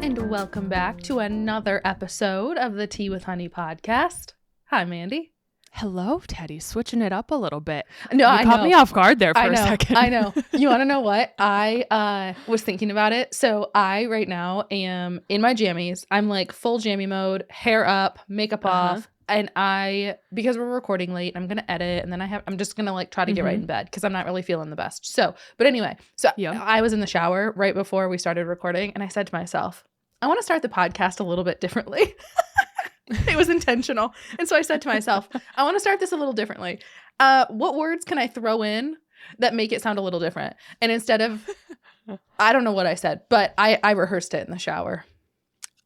and welcome back to another episode of the Tea with Honey podcast. Hi, Mandy. Hello, Teddy. Switching it up a little bit. No, I caught me off guard there for a second. I know. You want to know what? I was thinking about it. So I right now am in my jammies. I'm like full jammy mode, hair up, makeup off. And because we're recording late, I'm going to edit. And then I'm just going to like try to get right in bed because I'm not really feeling the best. But anyway, I was in the shower right before we started recording. And I said to myself, I want to start the podcast a little bit differently. It was intentional. And so I said to myself, I want to start this a little differently. What words can I throw in that make it sound a little different? And instead of, I don't know what I said, but I rehearsed it in the shower.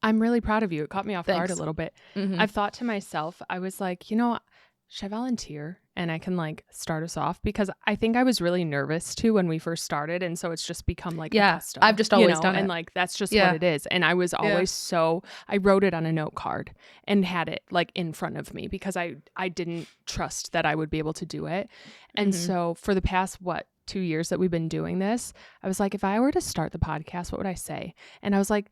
I'm really proud of you. It caught me off guard a little bit. Mm-hmm. I've thought to myself, I was like, should I volunteer? And I can like start us off because I think I was really nervous too when we first started. And so it's just become like a custom, I've just always done it. And like, that's just what it is. And I was always I wrote it on a note card and had it like in front of me because I didn't trust that I would be able to do it. And so for the past, 2 years that we've been doing this, I was like, if I were to start the podcast, what would I say? And I was like,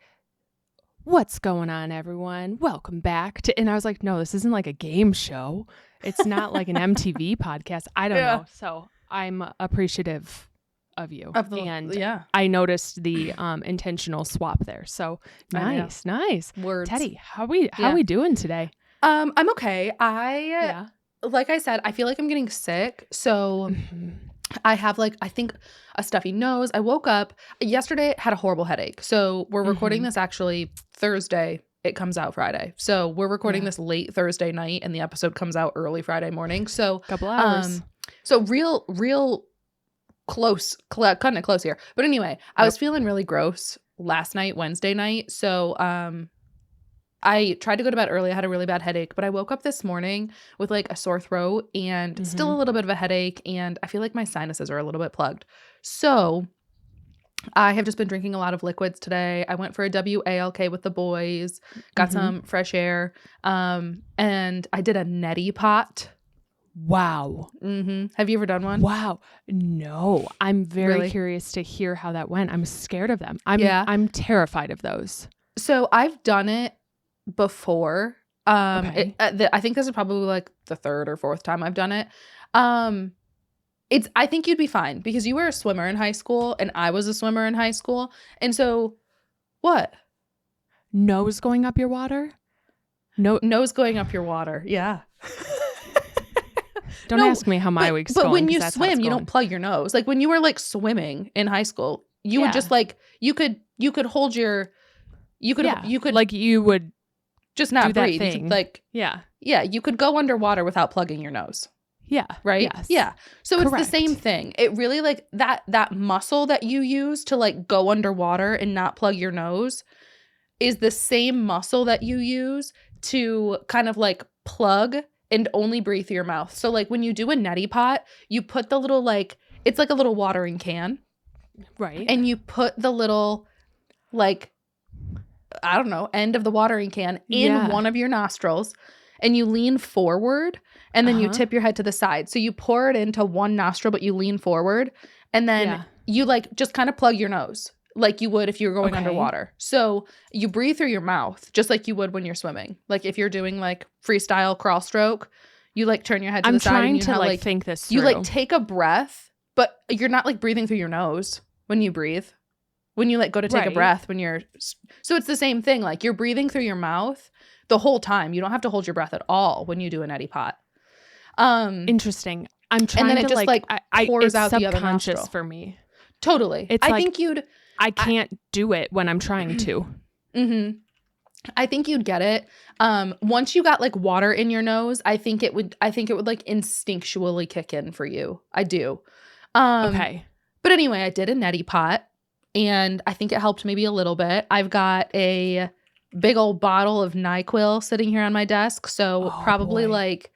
what's going on, everyone? Welcome back to, and I was like, no, this isn't like a game show. It's not like an MTV podcast. I don't know. So I'm appreciative of you. I noticed the intentional swap there. So nice. Words. Teddy, how we doing today? I'm okay. Like I said, I feel like I'm getting sick. So I have I think a stuffy nose. I woke up yesterday, had a horrible headache. So we're recording this actually Thursday. It comes out Friday. So we're recording this late Thursday night and the episode comes out early Friday morning. So couple hours. So real close, cutting it close here. But anyway, I was feeling really gross last night, Wednesday night. So I tried to go to bed early. I had a really bad headache, but I woke up this morning with like a sore throat and still a little bit of a headache. And I feel like my sinuses are a little bit plugged. So I have just been drinking a lot of liquids today. I went for a WALK with the boys, got some fresh air. And I did a neti pot. Wow. Have you ever done one? Wow. No, I'm very curious to hear how that went. I'm scared of them. I'm terrified of those. So I've done it before. I think this is probably like the third or fourth time I've done it. I think you'd be fine because you were a swimmer in high school and I was a swimmer in high school. And so what? Nose going up your water? No, nose going up your water. Yeah. Don't ask me how my week's going. But when you swim, you don't plug your nose. Like when you were like swimming in high school, you would just like, you could hold your, you could like you would just not breathe. Thing. You could like, you could go underwater without plugging your nose. Yeah. Right? Yes. Yeah. So Correct. It's the same thing. It really like that muscle that you use to like go underwater and not plug your nose is the same muscle that you use to kind of like plug and only breathe through your mouth. So like when you do a neti pot, you put the little like, it's like a little watering can. Right. And you put the little like, I don't know, end of the watering can in one of your nostrils and you lean forward and then you tip your head to the side. So you pour it into one nostril, but you lean forward and then you like just kind of plug your nose like you would if you were going underwater. So you breathe through your mouth just like you would when you're swimming. Like if you're doing like freestyle crawl stroke, you like turn your head to the side. I'm trying to like think this through. You like take a breath, but you're not like breathing through your nose when you breathe. When you like go to take a breath so it's the same thing. Like you're breathing through your mouth the whole time. You don't have to hold your breath at all when you do an neti pot. Interesting. I'm trying and then to it just pours out the other nostril for me. Totally. It's I can't do it when I'm trying to. I think you'd get it. Once you got like water in your nose, I think it would like instinctually kick in for you. I do. Okay. But anyway, I did a neti pot. And I think it helped maybe a little bit. I've got a big old bottle of NyQuil sitting here on my desk. So probably right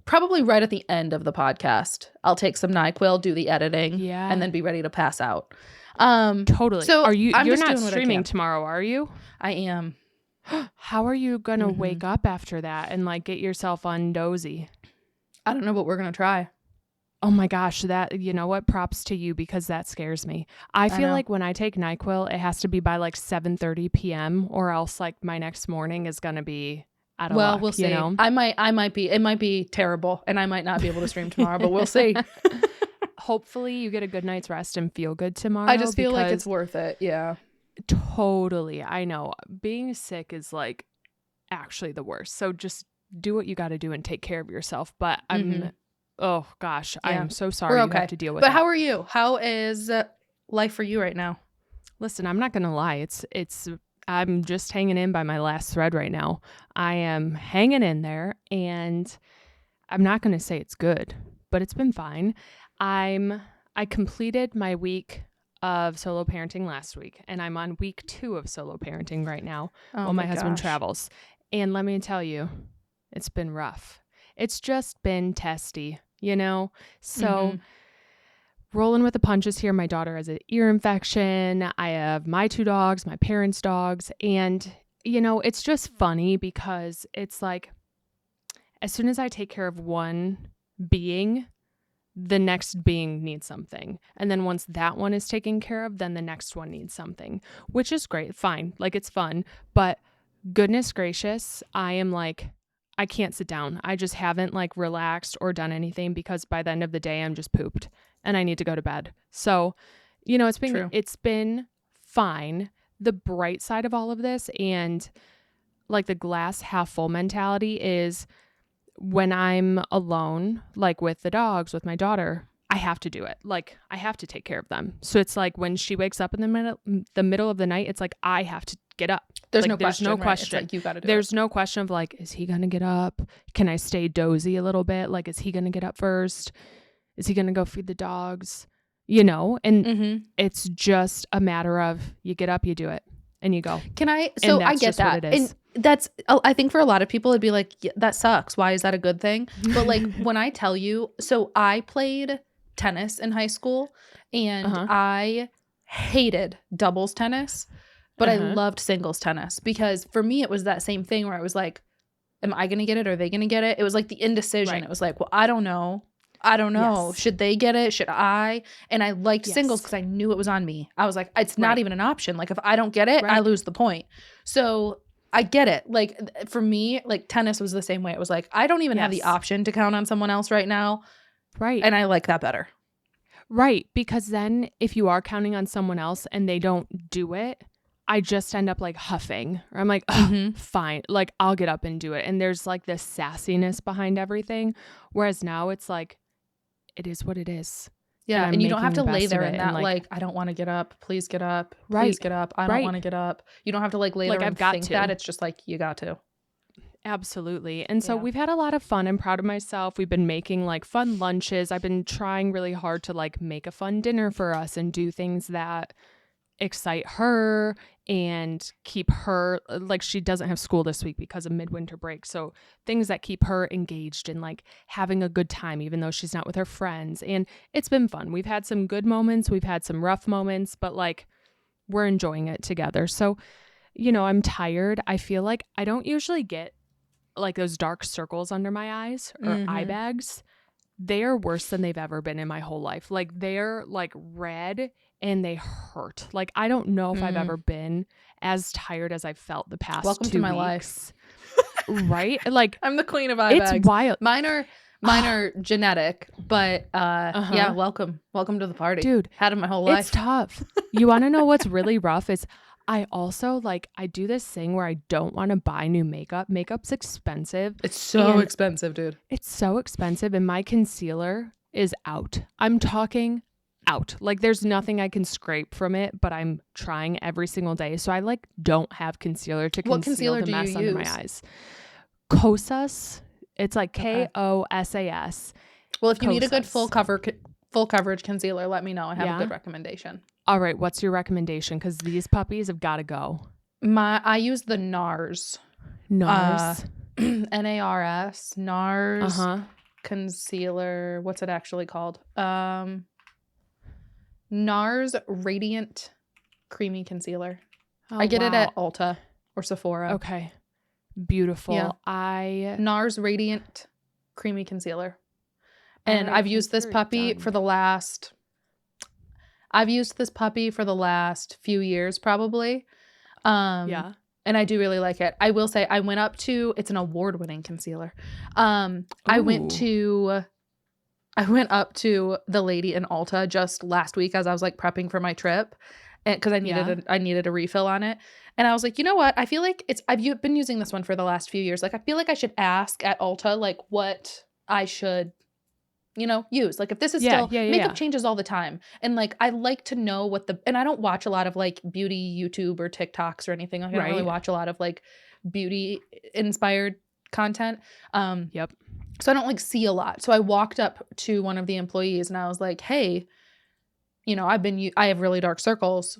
at the end of the podcast, I'll take some NyQuil, do the editing, and then be ready to pass out. Totally. So you're not streaming tomorrow, are you? I am. How are you going to wake up after that and like get yourself undozy? I don't know, but we're going to try. Oh my gosh, that, you know what? Props to you because that scares me. I feel like when I take NyQuil, it has to be by like 7:30 p.m. or else like my next morning is going to be out of luck, We'll see. you know? It might be terrible and I might not be able to stream tomorrow, but we'll see. Hopefully you get a good night's rest and feel good tomorrow. I just feel like it's worth it. Yeah. Totally. I know. Being sick is like actually the worst. So just do what you got to do and take care of yourself. But oh gosh, I am so sorry you have to deal with that. But how are you? How is life for you right now? Listen, I'm not going to lie. I'm just hanging in by my last thread right now. I am hanging in there, and I'm not going to say it's good, but it's been fine. I completed my week of solo parenting last week, and I'm on week 2 of solo parenting right now while my husband travels. And let me tell you, it's been rough. It's just been testy, you know? So rolling with the punches here. My daughter has an ear infection. I have my 2 dogs, my parents' dogs. And, you know, it's just funny because it's like as soon as I take care of one being, the next being needs something. And then once that one is taken care of, then the next one needs something, which is great. Fine. Like it's fun. But goodness gracious, I am like, I can't sit down. I just haven't like relaxed or done anything because by the end of the day, I'm just pooped and I need to go to bed. So, you know, it's been fine. The bright side of all of this and like the glass half full mentality is when I'm alone, like with the dogs, with my daughter, I have to do it. Like I have to take care of them. So it's like when she wakes up in the middle of the night, it's like I have to get up. There's like, no question. Right? It's like you got to do There's no question of like, is he going to get up? Can I stay dozy a little bit? Like, is he going to get up first? Is he going to go feed the dogs? You know, and it's just a matter of you get up, you do it, and you go. So I get that. And that's, I think for a lot of people, it'd be like, yeah, that sucks. Why is that a good thing? But like when I tell you, so I played tennis in high school and I hated doubles tennis, but I loved singles tennis because for me, it was that same thing where I was like, am I going to get it? Are they going to get it? It was like the indecision. Right. It was like, well, I don't know. Yes. Should they get it? Should I? And I liked singles because I knew it was on me. I was like, it's not even an option. Like if I don't get it, I lose the point. So I get it. Like for me, like tennis was the same way. It was like, I don't even have the option to count on someone else right now. Right. And I like that better. Right. Because then if you are counting on someone else and they don't do it, I just end up like huffing or I'm like, oh, fine. Like I'll get up and do it. And there's like this sassiness behind everything. Whereas now it's like, it is what it is. Yeah. And you don't have to lay there in that like, I don't want to get up. Please get up. Please get up. I don't want to get up. You don't have to like lay there and think that. It's just like, you got to. Absolutely. And so we've had a lot of fun. I'm proud of myself. We've been making like fun lunches. I've been trying really hard to like make a fun dinner for us and do things that excite her and keep her like she doesn't have school this week because of midwinter break. So things that keep her engaged and like having a good time, even though she's not with her friends. And it's been fun. We've had some good moments. We've had some rough moments, but like we're enjoying it together. So, you know, I'm tired. I feel like I don't usually get like those dark circles under my eyes or eye bags. They are worse than they've ever been in my whole life. Like they're like red and they hurt. Like I don't know if I've ever been as tired as I've felt the past 2 weeks. Welcome to my life. Right? Like I'm the queen of eye bags. It's wild. Mine are genetic, but yeah, welcome to the party. Dude, had them my whole life. It's tough. You want to know what's really rough is I also like I do this thing where I don't want to buy new makeup. Makeup's expensive. It's so expensive, dude. It's so expensive and my concealer is out. I'm talking out. Like there's nothing I can scrape from it, but I'm trying every single day. So I like don't have concealer to conceal the mess under my eyes. Kosas. It's like Kosas. Well, if you need a good full coverage concealer, let me know. I have a good recommendation. All right, what's your recommendation? Because these puppies have got to go. I use the NARS. NARS. NARS. NARS concealer. What's it actually called? NARS Radiant Creamy Concealer. I get it at Ulta or Sephora. Okay. Beautiful. Yeah. NARS Radiant Creamy Concealer. And I've used this puppy for the last few years probably. Yeah. And I do really like it. I will say I went up to, it's an award-winning concealer. I went up to the lady in Ulta just last week as I was like prepping for my trip, and because I needed a refill on it. And I was like, you know what? I feel like I've been using this one for the last few years. Like I feel like I should ask at Ulta like what I should use. Like if this is makeup changes all the time. And like, I like to know and I don't watch a lot of like beauty YouTube or TikToks or anything. Like I don't really watch a lot of like beauty inspired content. Yep. So I don't like see a lot. So I walked up to one of the employees and I was like, hey, I have really dark circles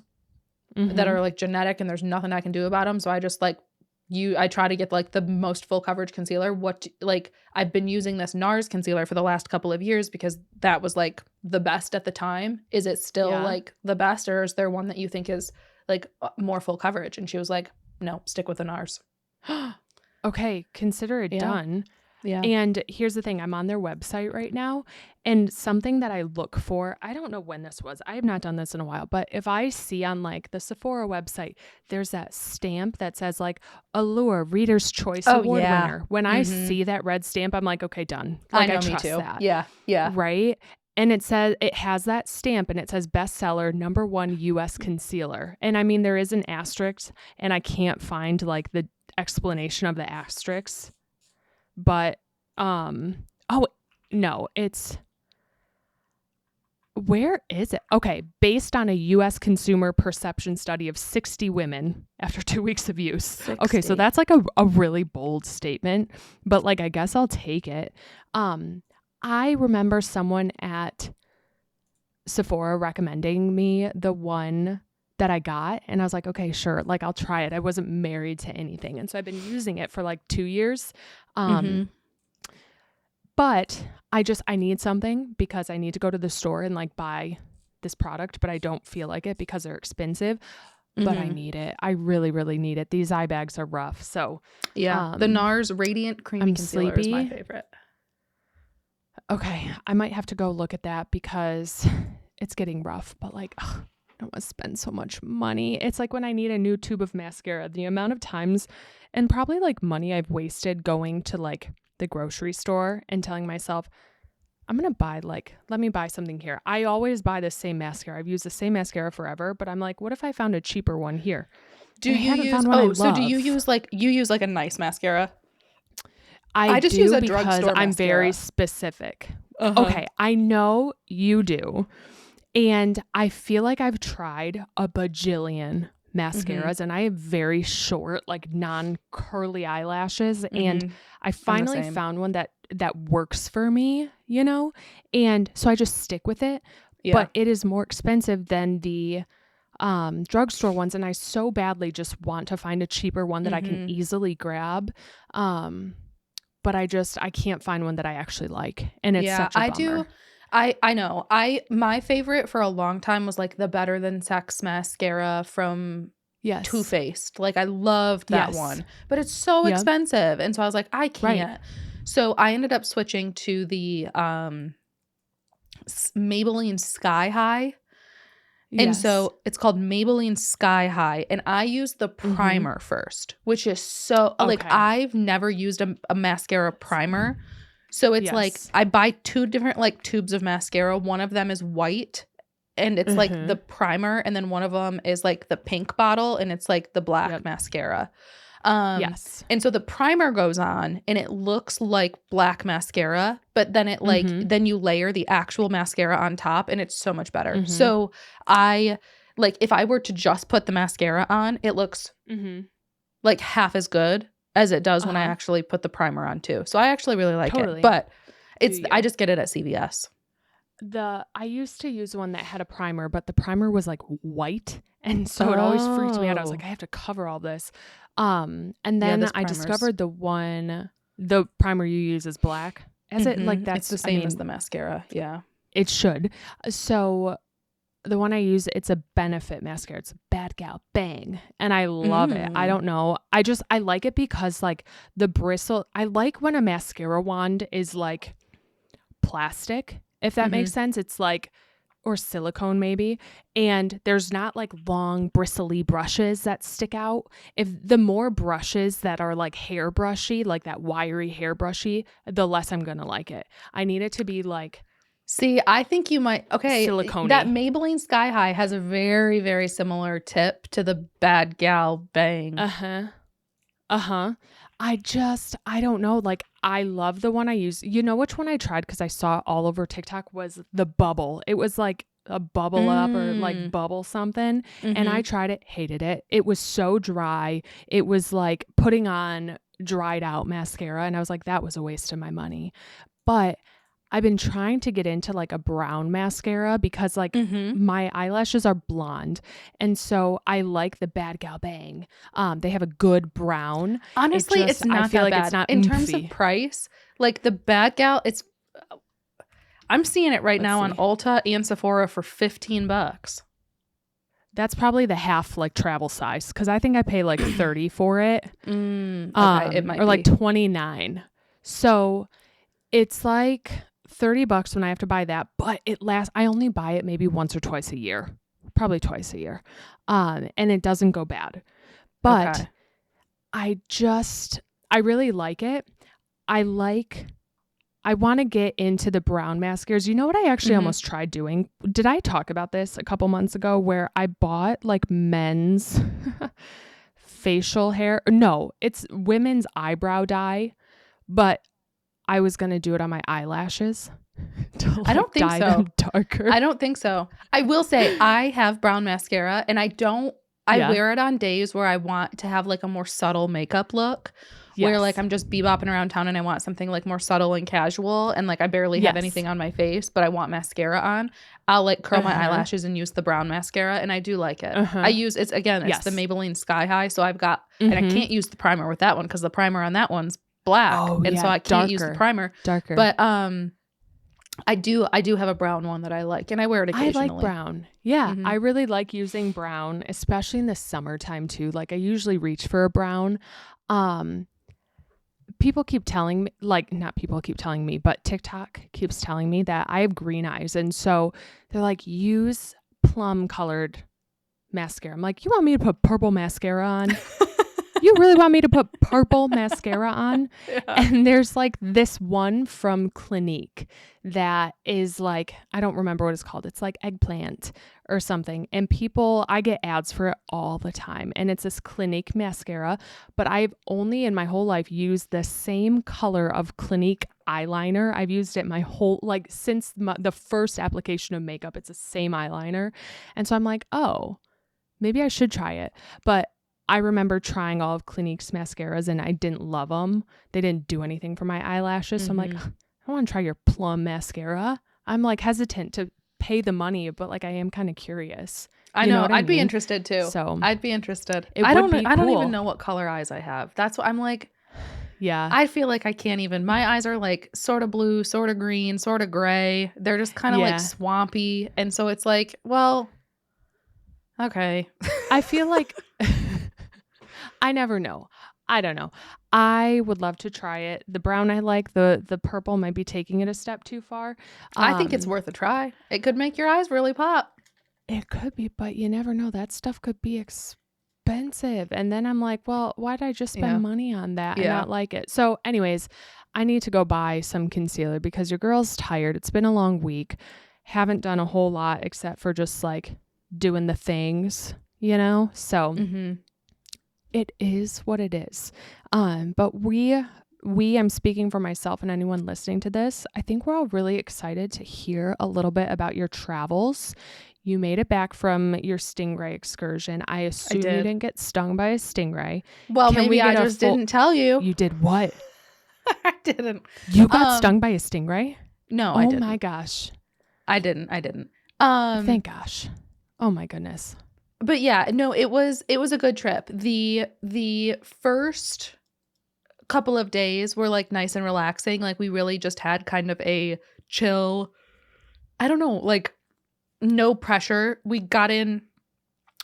that are like genetic and there's nothing I can do about them. So I just like, I try to get like the most full coverage concealer. I've been using this NARS concealer for the last couple of years because that was like the best at the time. Is it still like the best, or is there one that you think is like more full coverage? And she was like, no, stick with the NARS. Okay. Consider it done. Yeah. And here's the thing. I'm on their website right now, and something that I look for, I don't know when this was. I have not done this in a while, but if I see on like the Sephora website, there's that stamp that says like Allure Reader's Choice Award winner. When I see that red stamp, I'm like, okay, done. Like, I know, trust me too. That. Yeah. Yeah. Right. And it has that stamp and it says bestseller #1 US concealer. And I mean, there is an asterisk and I can't find like the explanation of the asterisk. But, where is it? Okay. Based on a U.S. consumer perception study of 60 women after 2 weeks of use. 60. Okay. So that's like a really bold statement, but like, I guess I'll take it. I remember someone at Sephora recommending me the one that I got, and I was like, okay, sure. Like, I'll try it. I wasn't married to anything. And so I've been using it for like 2 years. But I need something because I need to go to the store and like buy this product, but I don't feel like it because they're expensive, but I need it. I really, really need it. These eye bags are rough. So yeah, the NARS Radiant Creamy Concealer is my favorite. Okay. I might have to go look at that because it's getting rough, but like, I don't want to spend so much money. It's like when I need a new tube of mascara, the amount of times and probably like money I've wasted going to like the grocery store and telling myself, I'm going to buy let me buy something here. I always buy the same mascara. I've used the same mascara forever, but I'm like, what if I found a cheaper one here? Do you use like a nice mascara? I just use a drugstore mascara. I'm very specific. Okay. I know you do. And I feel like I've tried a bajillion mascaras and I have very short, like non-curly eyelashes. And I finally found one that works for me, and so I just stick with it. Yeah. But it is more expensive than the drugstore ones. And I so badly just want to find a cheaper one that I can easily grab. But I can't find one that I actually like. And it's such a bummer. I know. My favorite for a long time was like the Better Than Sex mascara from Too Faced. Like I loved that one, but it's so expensive. And so I was like, I can't. Right. So I ended up switching to the Maybelline Sky High. Yes. And so it's called Maybelline Sky High. And I used the primer first, which is so like I've never used a mascara primer. So it's like I buy 2 different like tubes of mascara. One of them is white and it's like the primer. And then one of them is like the pink bottle and it's like the black mascara. And so the primer goes on and it looks like black mascara, but then it like then you layer the actual mascara on top and it's so much better. So I like if I were to just put the mascara on, it looks like half as good as it does when I actually put the primer on too. So I actually really like it, but I just get it at CVS. I used to use one that had a primer, but the primer was like white. And so it always freaked me out. I was like, I have to cover all this. And then I discovered the primer you use is black. Is it like that's it's the same as the mascara. Yeah, it should. So the one I use, it's a Benefit mascara. It's a Bad Gal Bang. And I love it. I don't know. I like it because like the bristle, I like when a mascara wand is like plastic, if that makes sense. It's like, or silicone maybe. And there's not like long bristly brushes that stick out. If the more brushes that are like hair brushy, like that wiry hair brushy, the less I'm going to like it. I need it to be like, see, I think you might, okay, silicone-y. that Maybelline Sky High has a very, very similar tip to the Bad Gal Bang. I don't know. Like, I love the one I use. You know which one I tried because I saw it all over TikTok was the bubble. It was like a bubble up or like bubble something. And I tried it, hated it. It was so dry. It was like putting on dried out mascara. And I was like, that was a waste of my money. But I've been trying to get into like a brown mascara because like my eyelashes are blonde. And so I like the Bad Gal Bang. They have a good brown. Honestly, it's not I feel that like bad. it's not in oofy. terms of price, like the Bad Gal, I'm seeing it right now on Ulta and Sephora for $15. That's probably the half like travel size because I think I pay like 30 for it. Okay, it might or be. like 29. So it's like $30 when I have to buy that, but I only buy it maybe once or twice a year, probably twice a year. And it doesn't go bad, but I really like it. I want to get into the brown mascaras. You know what I actually almost tried doing? Did I talk about this a couple months ago where I bought like men's facial hair? No, it's women's eyebrow dye, but I was going to do it on my eyelashes. I don't think dye so. Them darker. I don't think so. I will say I have brown mascara and I wear it on days where I want to have like a more subtle makeup look. Where like I'm just bebopping around town and I want something like more subtle and casual and like I barely have anything on my face, but I want mascara on. I'll like curl my eyelashes and use the brown mascara and I do like it. It's the Maybelline Sky High. So I've got, and I can't use the primer with that one because the primer on that one's black. So I can't use the primer. Darker. But I do have a brown one that I like and I wear it occasionally. I like brown. Yeah. I really like using brown, especially in the summertime too. Like I usually reach for a brown. People keep telling me, like not people keep telling me, but TikTok keeps telling me that I have green eyes. And so they're like, use plum colored mascara. I'm like, you want me to put purple mascara on? You really want me to put purple mascara on? Yeah. And there's like this one from Clinique that is like, I don't remember what it's called. It's like eggplant or something. And I get ads for it all the time. And it's this Clinique mascara, but I've only in my whole life used the same color of Clinique eyeliner. I've used it my whole, like since the first application of makeup, it's the same eyeliner. And so I'm like, oh, maybe I should try it. But I remember trying all of Clinique's mascaras and I didn't love them. They didn't do anything for my eyelashes. So I'm like, I want to try your plum mascara. I'm like hesitant to pay the money, but like I am kind of curious. I know I'd be interested too. So I'd be interested. I don't even know what color eyes I have. That's what I'm like. Yeah. I feel like I can't even. My eyes are like sort of blue, sort of green, sort of gray. They're just kind of like swampy. And so it's like, well, okay. I feel like I never know. I don't know. I would love to try it. The brown I like. The purple might be taking it a step too far. I think it's worth a try. It could make your eyes really pop. It could be, but you never know. That stuff could be expensive. And then I'm like, well, why did I just spend money on that and not like it? So anyways, I need to go buy some concealer because your girl's tired. It's been a long week. Haven't done a whole lot except for just like doing the things, you know? So it is what it is. But I'm speaking for myself and anyone listening to this. I think we're all really excited to hear a little bit about your travels. You made it back from your stingray excursion. I assume you didn't get stung by a stingray. Well, maybe I just didn't tell you. You did what? I didn't. You got stung by a stingray? No, I didn't. Oh my gosh. I didn't. Thank gosh. Oh my goodness. But yeah, no, it was a good trip. The first couple of days were like nice and relaxing. Like we really just had kind of a chill, I don't know, like no pressure. We got in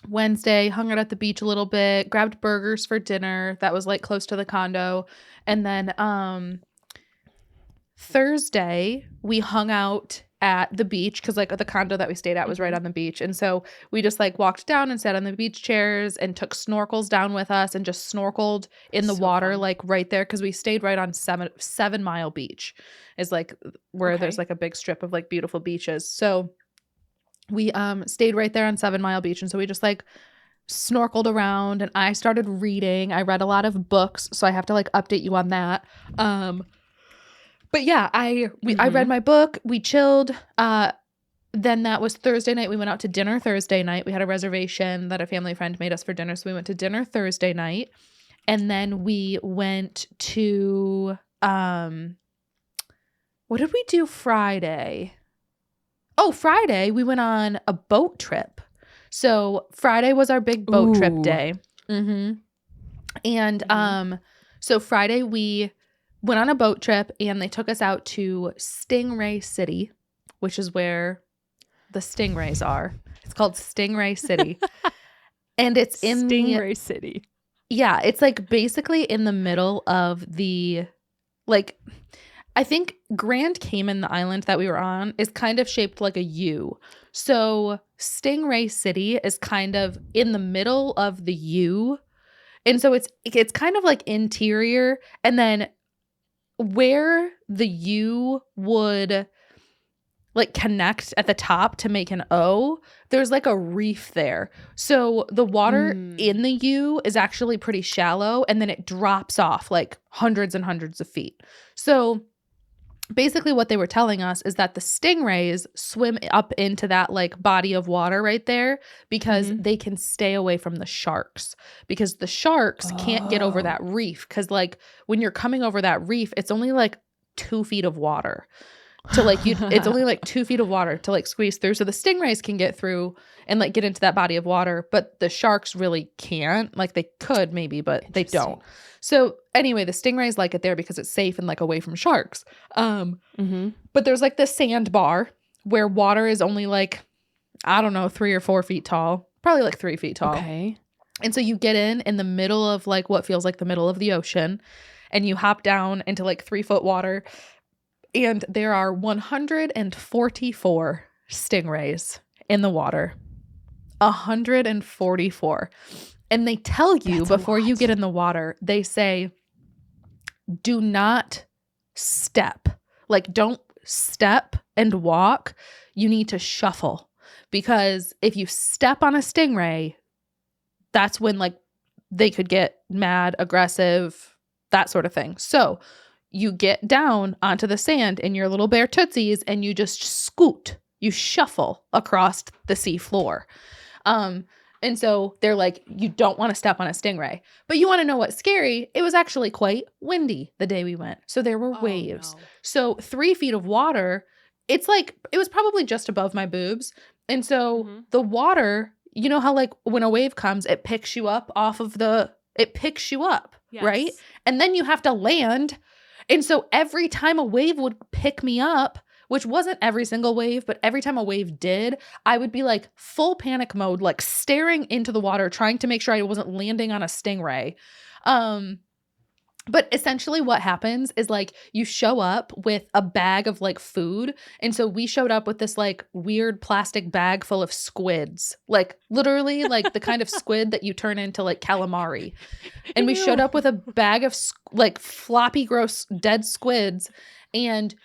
Wednesday, hung out at the beach a little bit, grabbed burgers for dinner. That was like close to the condo. And then Thursday, we hung out at the beach because like the condo that we stayed at was right on the beach. And so we just like walked down and sat on the beach chairs and took snorkels down with us and just snorkeled in the water, fun. like right there. Cause we stayed right on 7 Mile Beach is like where there's like a big strip of like beautiful beaches. So we stayed right there on 7 Mile Beach. And so we just like snorkeled around and I started reading. I read a lot of books. So I have to like update you on that. But yeah, I read my book. We chilled. Then that was Thursday night. We went out to dinner Thursday night. We had a reservation that a family friend made us for dinner. So we went to dinner Thursday night. And then we went to, what did we do Friday? Oh, Friday, we went on a boat trip. So Friday was our big boat trip day. And so Friday we went on a boat trip and they took us out to Stingray City, which is where the stingrays are. It's called Stingray City. And it's in Stingray City. Yeah, it's like basically in the middle of the, like, I think Grand Cayman, the island that we were on, is kind of shaped like a U. So Stingray City is kind of in the middle of the U. And so it's kind of like interior. And then where the U would like connect at the top to make an O, there's like a reef there. So the water in the U is actually pretty shallow and then it drops off like hundreds and hundreds of feet. So basically what they were telling us is that the stingrays swim up into that like body of water right there because they can stay away from the sharks, because the sharks can't get over that reef. Cause like when you're coming over that reef, it's only like 2 feet of water to like it's only like 2 feet of water to like squeeze through. So the stingrays can get through and like get into that body of water, but the sharks really can't. Like they could maybe, but they don't. So anyway, the stingrays like it there because it's safe and like away from sharks. But there's like this sandbar where water is only like, I don't know, 3 or 4 feet tall, probably like 3 feet tall. Okay. And so you get in the middle of like what feels like the middle of the ocean and you hop down into like 3-foot water. And there are 144 stingrays in the water. 144. And they tell you before you get in the water, they say, do not step. Like, don't step and walk. You need to shuffle. Because if you step on a stingray, that's when, like, they could get mad, aggressive, that sort of thing. So you get down onto the sand in your little bare tootsies and you just scoot. You shuffle across the sea floor. And so they're like, you don't want to step on a stingray. But you want to know what's scary? It was actually quite windy the day we went. So there were waves. No. So 3 feet of water, it's like, it was probably just above my boobs. And so the water, you know how like when a wave comes, it picks you up it picks you up, right? And then you have to land. And so every time a wave would pick me up, which wasn't every single wave, but every time a wave did, I would be like full panic mode, like staring into the water, trying to make sure I wasn't landing on a stingray. But essentially what happens is like you show up with a bag of like food. And so we showed up with this like weird plastic bag full of squids, like literally like the kind of squid that you turn into like calamari. And we showed up with a bag of like floppy, gross, dead squids. And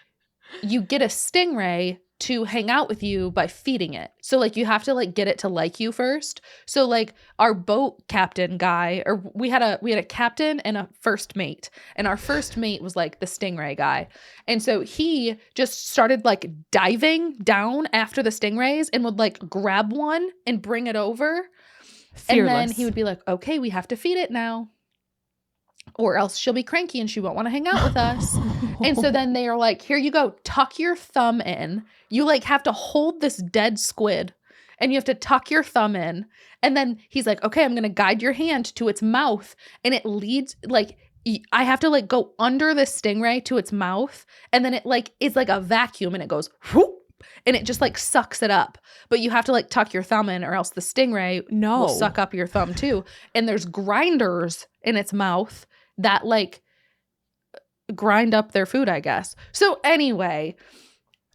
you get a stingray to hang out with you by feeding it. So like you have to like get it to like you first. So like our boat captain guy, or we had a captain and a first mate, and our first mate was like the stingray guy. And so he just started like diving down after the stingrays and would like grab one and bring it over. Fearless. And then he would be like, okay, we have to feed it now, or else she'll be cranky and she won't want to hang out with us. And so then they are like, here you go, tuck your thumb in. You like have to hold this dead squid and you have to tuck your thumb in. And then he's like, okay, I'm going to guide your hand to its mouth. And it leads like, I have to like go under the stingray to its mouth. And then it like is like a vacuum and it goes whoop, and it just like sucks it up. But you have to like tuck your thumb in or else the stingray will suck up your thumb too. And there's grinders in its mouth that like grind up their food, I guess. So anyway,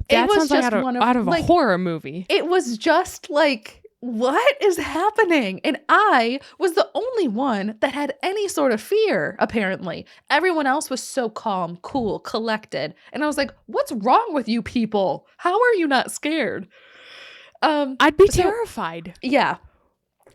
that sounds like out of a horror movie. It was just like, what is happening? And I was the only one that had any sort of fear, apparently. Everyone else was so calm, cool, collected. And I was like, what's wrong with you people? How are you not scared? I'd be terrified. Yeah.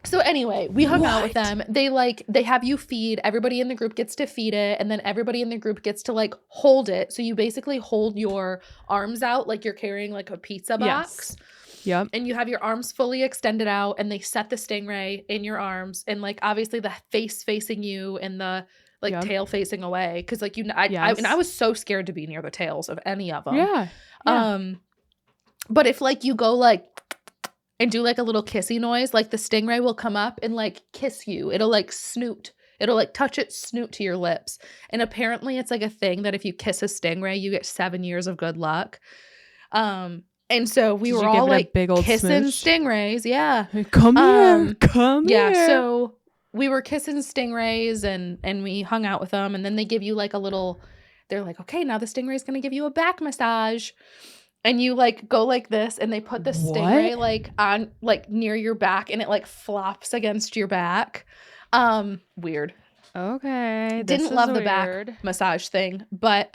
So anyway, we hung out with them. They have you feed. Everybody in the group gets to feed it. And then everybody in the group gets to like hold it. So you basically hold your arms out like you're carrying like a pizza box. Yes. Yep. And you have your arms fully extended out, and they set the stingray in your arms, and like obviously the face facing you and the like tail facing away, because like I was so scared to be near the tails of any of them. Yeah. But if like you go like and do like a little kissy noise, like the stingray will come up and like kiss you. It'll like snoot. It'll like touch its snoot to your lips. And apparently it's like a thing that if you kiss a stingray, you get 7 years of good luck. And so we were all like big old kissing stingrays. Yeah. Come here. Yeah. So we were kissing stingrays and we hung out with them. And then they give you like they're like, okay, now the stingray's going to give you a back massage. And you like go like this, and they put the stingray like on like near your back, and it like flops against your back. Weird. Okay. Didn't love the back massage thing, but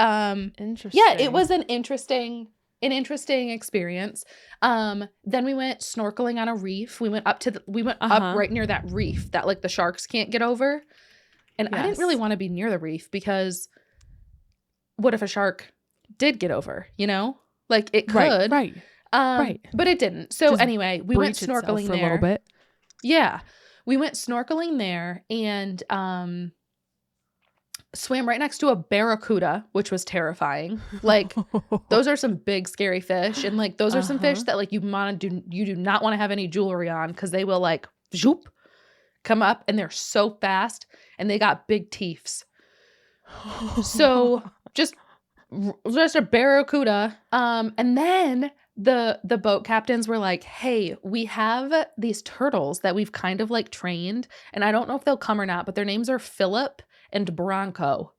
interesting. Yeah, it was an interesting experience. Then we went snorkeling on a reef. We went up up right near that reef that like the sharks can't get over. And I didn't really want to be near the reef, because what if a shark did get over, you know? Like it could. Right. But it didn't. So just anyway, we went snorkeling there for a little bit. Yeah. We went snorkeling there and swam right next to a barracuda, which was terrifying. Like those are some big scary fish, and like those are some fish that like you do not want to have any jewelry on, because they will like zoop, come up, and they're so fast, and they got big teeths. So just a barracuda. And then the boat captains were like, hey, we have these turtles that we've kind of like trained, and I don't know if they'll come or not, but their names are Philip and Bronco.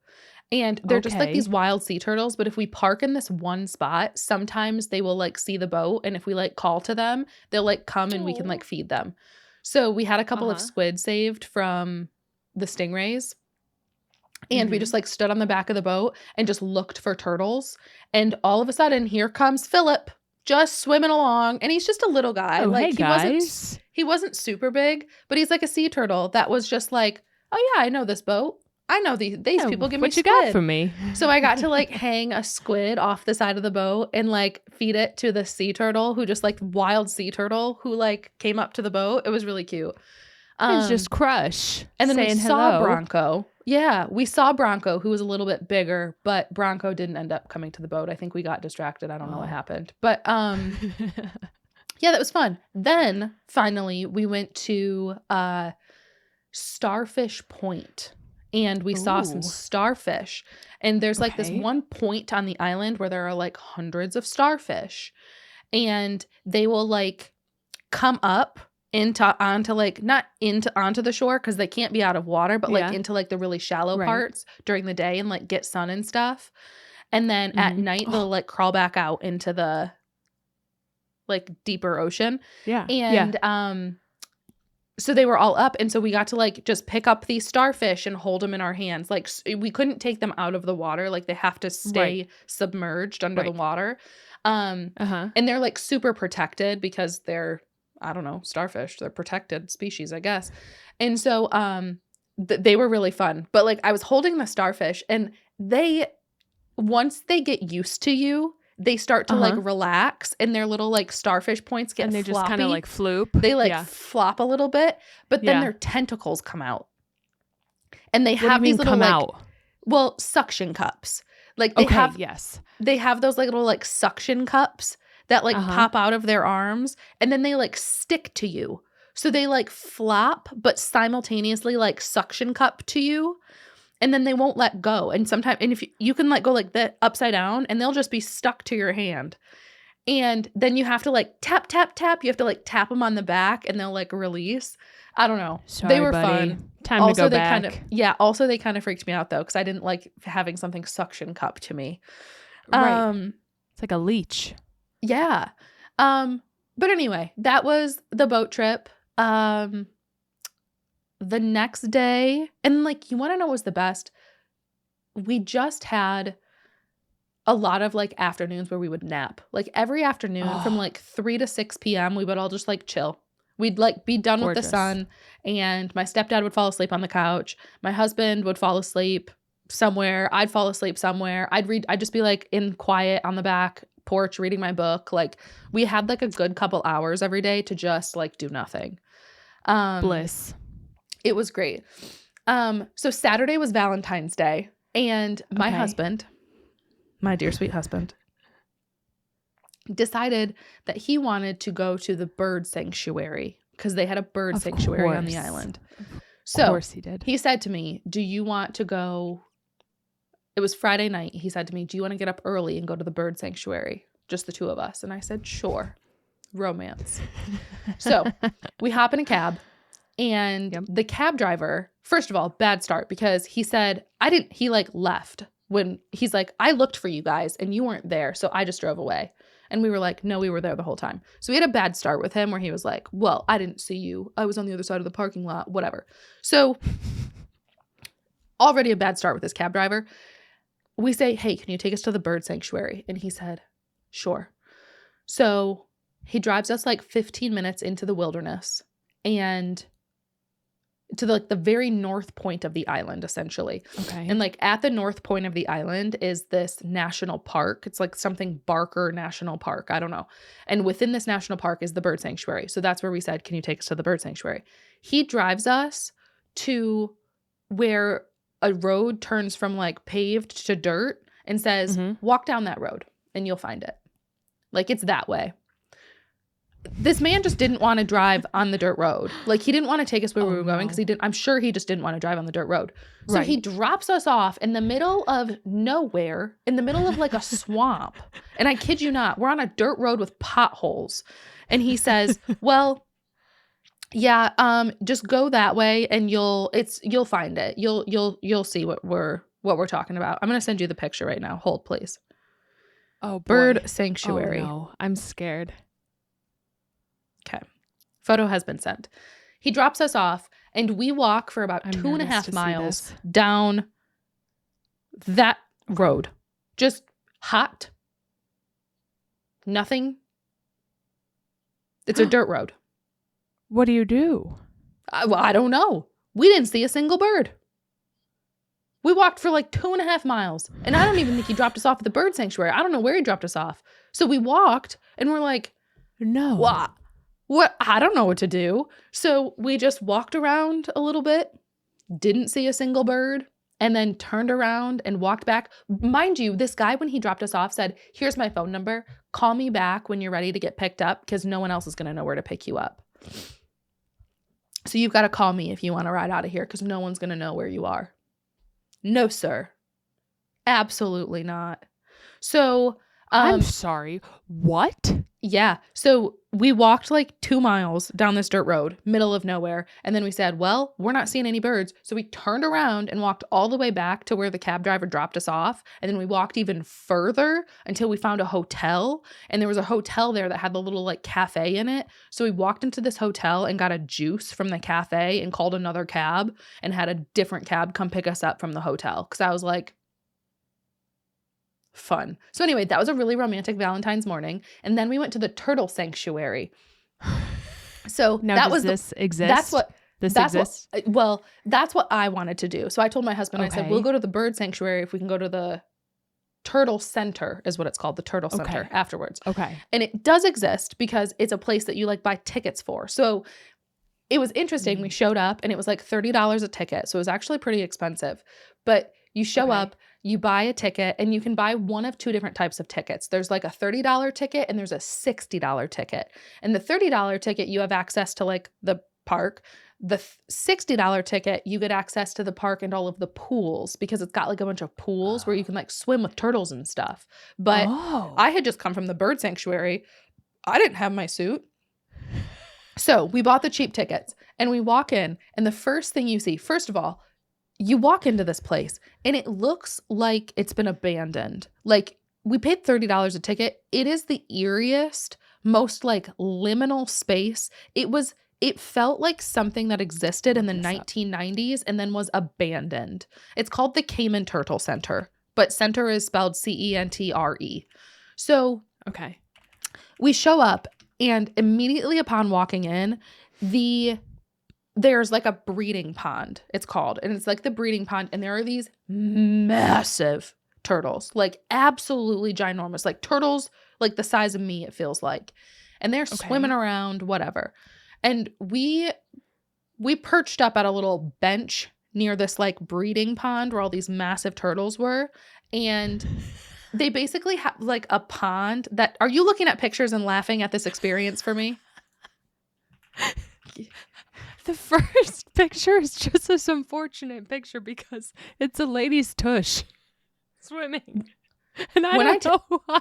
And they're just like these wild sea turtles. But if we park in this one spot, sometimes they will like see the boat. And if we like call to them, they'll like come and we can like feed them. So we had a couple of squid saved from the stingrays. And we just like stood on the back of the boat and just looked for turtles. And all of a sudden, here comes Philip just swimming along. And he's just a little guy. Oh, like hey, guys. He wasn't super big, but he's like a sea turtle that was just like, oh yeah, I know this boat. I know these people give me squid. What you got for me? So I got to like hang a squid off the side of the boat and like feed it to the sea turtle who just like wild sea turtle who like came up to the boat. It was really cute. It's just Crush. And then we saw Bronco. Yeah, we saw Bronco, who was a little bit bigger, but Bronco didn't end up coming to the boat. I think we got distracted. I don't know what happened. But yeah, that was fun. Then finally we went to Starfish Point. And we saw some starfish. And there's like this one point on the island where there are like hundreds of starfish. And they will like come up onto the shore, because they can't be out of water, but like into like the really shallow parts during the day and like get sun and stuff. And then at night they'll like crawl back out into the like deeper ocean. Yeah. And so they were all up, and so we got to like just pick up these starfish and hold them in our hands. Like we couldn't take them out of the water. Like they have to stay submerged under the water. And they're like super protected because they're, I don't know, starfish. They're protected species, I guess. And so they were really fun. But like I was holding the starfish, and once they get used to you, they start to like relax, and their little like starfish points get floppy. Just kind of like floop. They like flop a little bit, but then their tentacles come out, and they have these little suction cups. Like they have those like little like suction cups that like pop out of their arms, and then they like stick to you. So they like flop, but simultaneously like suction cup to you. And then they won't let go. And sometimes, and if you can let go like that upside down, and they'll just be stuck to your hand. And then you have to like tap, tap, tap. You have to like tap them on the back and they'll like release. I don't know. Sorry, they were buddy. fun. Time also, to go they back. Also, they kind of freaked me out though, because I didn't like having something suction cup to me. Right. It's like a leech. Yeah. But anyway, that was the boat trip. The next day, and like, you want to know what was the best? We just had a lot of like afternoons where we would nap. Like every afternoon from like 3 to 6 p.m. we would all just like chill. We'd like be done with the sun, and my stepdad would fall asleep on the couch. My husband would fall asleep somewhere. I'd fall asleep somewhere. I'd just be like in quiet on the back porch reading my book. Like we had like a good couple hours every day to just like do nothing. Bliss. It was great. So Saturday was Valentine's Day, and my husband, my dear sweet husband, decided that he wanted to go to the bird sanctuary because they had a bird sanctuary on the island. So of course he did. He said to me, do you want to go? It was Friday night. He said to me, do you want to get up early and go to the bird sanctuary? Just the two of us. And I said, sure. Romance. So we hop in a cab, and the cab driver, first of all, bad start, because he said, he like left when he's like, I looked for you guys and you weren't there. So I just drove away. And we were like, no, we were there the whole time. So we had a bad start with him where he was like, well, I didn't see you. I was on the other side of the parking lot, whatever. So already a bad start with this cab driver. We say, hey, can you take us to the bird sanctuary? And he said, sure. So he drives us like 15 minutes into the wilderness and to the very north point of the island, essentially. Okay. And like at the north point of the island is this national park. It's like something Barker National Park. I don't know. And within this national park is the bird sanctuary. So that's where we said, can you take us to the bird sanctuary? He drives us to where a road turns from like paved to dirt and says, walk down that road and you'll find it. Like it's that way. This man just didn't want to drive on the dirt road. Like he didn't want to take us where we were going because I'm sure he just didn't want to drive on the dirt road. So he drops us off in the middle of nowhere, in the middle of like a swamp. And I kid you not, we're on a dirt road with potholes. And he says, well, yeah, just go that way and you'll find it. You'll see what we're talking about. I'm going to send you the picture right now. Hold, please. Oh, boy. Bird sanctuary. Oh, no. I'm scared. Okay. Photo has been sent. He drops us off and we walk for about 2.5 miles down that road. Just hot. Nothing. It's a dirt road. What do you do? I don't know. We didn't see a single bird. We walked for like 2.5 miles. And I don't even think he dropped us off at the bird sanctuary. I don't know where he dropped us off. So we walked and we're like, no. What? I don't know what to do. So we just walked around a little bit, didn't see a single bird, and then turned around and walked back. Mind you, this guy, when he dropped us off, said, here's my phone number. Call me back when you're ready to get picked up because no one else is going to know where to pick you up. So you've got to call me if you want to ride out of here because no one's going to know where you are. No, sir. Absolutely not. So I'm sorry. What? Yeah. So we walked like 2 miles down this dirt road, middle of nowhere. And then we said, well, we're not seeing any birds. So we turned around and walked all the way back to where the cab driver dropped us off. And then we walked even further until we found a hotel. And there was a hotel there that had the little like cafe in it. So we walked into this hotel and got a juice from the cafe and called another cab and had a different cab come pick us up from the hotel. Because I was like, fun. So anyway, that was a really romantic Valentine's morning. And then we went to the turtle sanctuary. So now, that was this exist? That's what I wanted to do. So I told my husband, I said, we'll go to the bird sanctuary if we can go to the turtle center is what it's called, the turtle center afterwards. Okay. And it does exist because it's a place that you like buy tickets for. So it was interesting. We showed up and it was like $30 a ticket. So it was actually pretty expensive. But you show up, you buy a ticket, and you can buy one of two different types of tickets. There's like a $30 ticket and there's a $60 ticket. And the $30 ticket, you have access to like the park. The $60 ticket, you get access to the park and all of the pools because it's got like a bunch of pools where you can like swim with turtles and stuff. But I had just come from the bird sanctuary. I didn't have my suit. So we bought the cheap tickets and we walk in, and the first thing you see, first of all, you walk into this place and it looks like it's been abandoned. Like, we paid $30 a ticket. It is the eeriest, most like liminal space. It felt like something that existed in the 1990s and then was abandoned. It's called the Cayman Turtle Center, but center is spelled Centre. So okay, we show up, and immediately upon walking in, there's like a breeding pond, it's called. And it's like the breeding pond, and there are these massive turtles, like absolutely ginormous, like turtles like the size of me, it feels like. And they're swimming around, whatever. And we perched up at a little bench near this like breeding pond where all these massive turtles were. And they basically have like a pond that, are you looking at pictures and laughing at this experience for me? The first picture is just this unfortunate picture because it's a lady's tush swimming. And I don't know why.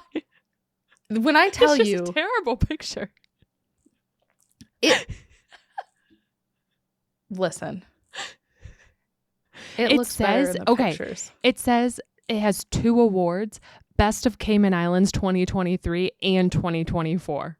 When I tell it's just you, a terrible picture. Listen. It looks better in the pictures. It says it has 2 awards, Best of Cayman Islands 2023 and 2024.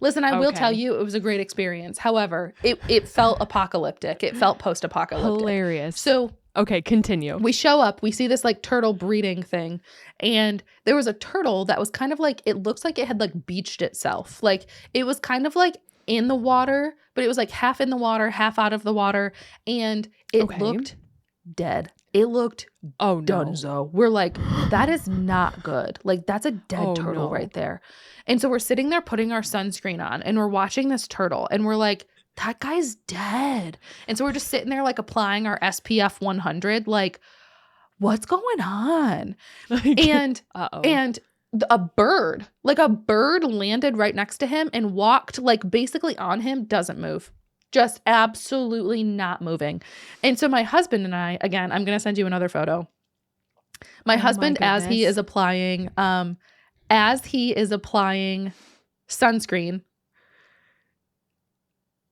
Listen, I will tell you it was a great experience. However, it felt apocalyptic. It felt post-apocalyptic. Hilarious. So, okay, continue. We show up, we see this like turtle breeding thing, and there was a turtle that was kind of like, it looks like it had like beached itself. Like, it was kind of like in the water, but it was like half in the water, half out of the water, and it looked dead. It looked donezo. We're like, that is not good. Like, that's a dead turtle right there. And so we're sitting there putting our sunscreen on, and we're watching this turtle, and we're like, that guy's dead. And so we're just sitting there like applying our SPF 100, like, what's going on? And a bird landed right next to him and walked like basically on him, doesn't move. Just absolutely not moving. And so my husband and I, again, I'm going to send you another photo. My husband, as he is applying sunscreen,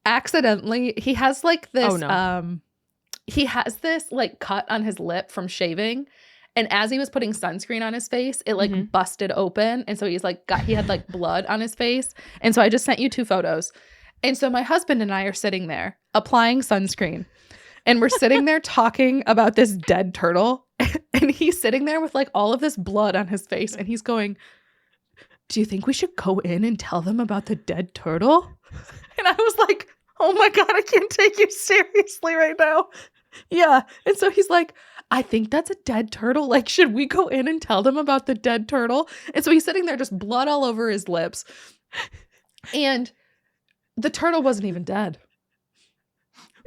accidentally, he has like this, he has this like cut on his lip from shaving. And as he was putting sunscreen on his face, it like busted open. And so he's like, he had like blood on his face. And so I just sent you 2 photos. And so my husband and I are sitting there applying sunscreen, and we're sitting there talking about this dead turtle, and he's sitting there with like all of this blood on his face, and he's going, do you think we should go in and tell them about the dead turtle? And I was like, oh my God, I can't take you seriously right now. Yeah. And so he's like, I think that's a dead turtle. Like, should we go in and tell them about the dead turtle? And so he's sitting there just blood all over his lips. And the turtle wasn't even dead.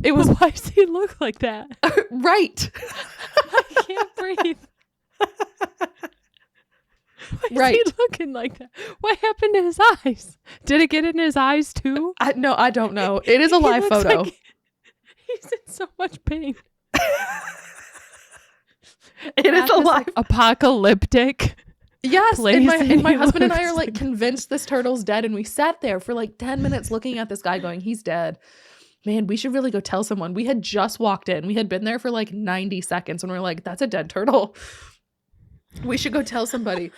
It was, why does he look like that? Right. I can't breathe. Why is he looking like that? What happened to his eyes? Did it get in his eyes too? No, I don't know. It is a live photo. Like he's in so much pain. It is a live, like, apocalyptic. Yes, and my husband and I are like convinced this turtle's dead, and we sat there for like 10 minutes looking at this guy going, he's dead. Man, we should really go tell someone. We had just walked in. We had been there for like 90 seconds, and we're like, that's a dead turtle. We should go tell somebody.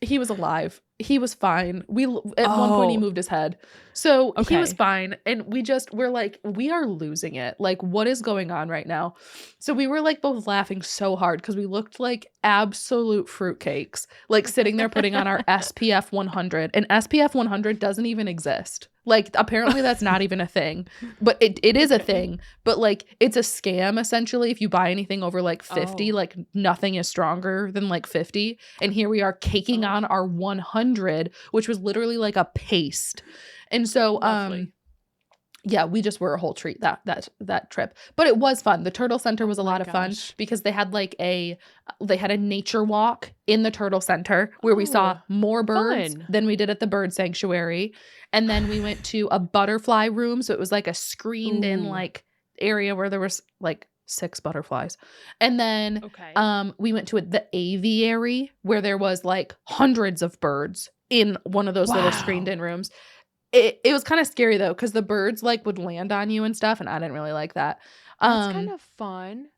He was alive. He was fine. At one point he moved his head. So he was fine. And we're like, we are losing it. Like, what is going on right now? So we were like both laughing so hard because we looked like absolute fruitcakes, like sitting there putting on our SPF 100. And SPF 100 doesn't even exist. Like, apparently that's not even a thing, but it is a thing, but like, it's a scam essentially. If you buy anything over like 50, like nothing is stronger than like 50. And here we are caking on our 100, which was literally like a paste. And so, yeah, we just were a whole treat that trip, but it was fun. The Turtle Center was a lot of fun because they had like a nature walk in the Turtle Center where we saw more birds than we did at the bird sanctuary. And then we went to a butterfly room. So it was like a screened in, like, area where there was like 6 butterflies. And then we went to the aviary where there was like hundreds of birds in one of those little screened in rooms. It was kind of scary though, because the birds like would land on you and stuff, and I didn't really like that. That's kind of fun.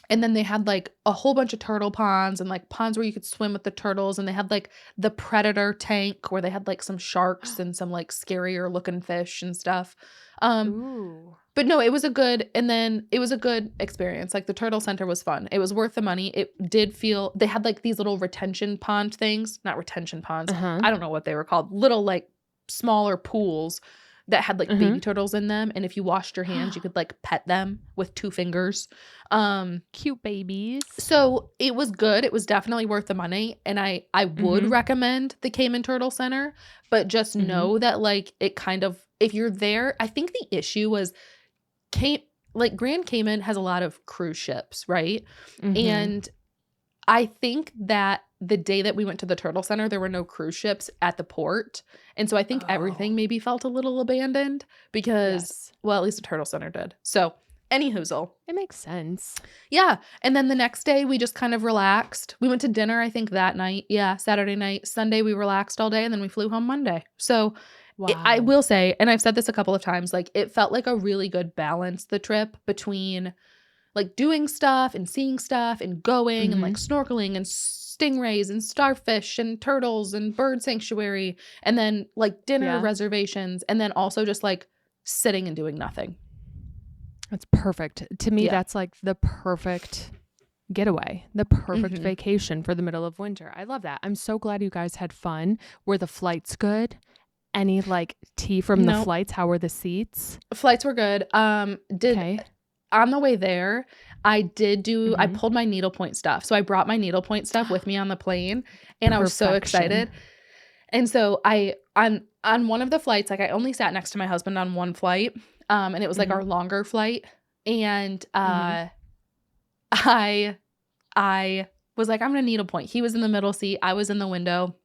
And then they had like a whole bunch of turtle ponds and like ponds where you could swim with the turtles. And they had like the predator tank where they had like some sharks and some like scarier looking fish and stuff. But no, it was a good experience. Like the turtle center was fun. It was worth the money. It did feel, they had like these little retention pond things, not retention ponds. I don't know what they were called. Little like smaller pools that had like baby turtles in them, and if you washed your hands you could like pet them with 2 fingers. Cute babies. So it was good. It was definitely worth the money, and I would recommend the Cayman Turtle Center, but just know that like it kind of, if you're there, I think the issue was like Grand Cayman has a lot of cruise ships, right? And I think that the day that we went to the Turtle Center, there were no cruise ships at the port. And so I think everything maybe felt a little abandoned because, well, at least the Turtle Center did. So any hoozle. It makes sense. Yeah. And then the next day we just kind of relaxed. We went to dinner, I think that night. Yeah. Saturday night. Sunday we relaxed all day, and then we flew home Monday. So I will say, and I've said this a couple of times, like it felt like a really good balance, the trip, between like doing stuff and seeing stuff and going and like snorkeling and stingrays and starfish and turtles and bird sanctuary, and then like dinner reservations, and then also just like sitting and doing nothing. That's perfect. To me, that's like the perfect getaway, the perfect vacation for the middle of winter. I love that. I'm so glad you guys had fun. Were the flights good? Any like tea from the flights? How were the seats? Flights were good. On the way there, I pulled my needlepoint stuff. So I brought my needlepoint stuff with me on the plane, and I was so excited. And so on one of the flights, like I only sat next to my husband on one flight. And it was like our longer flight. And I was like, I'm going to needlepoint. He was in the middle seat. I was in the window.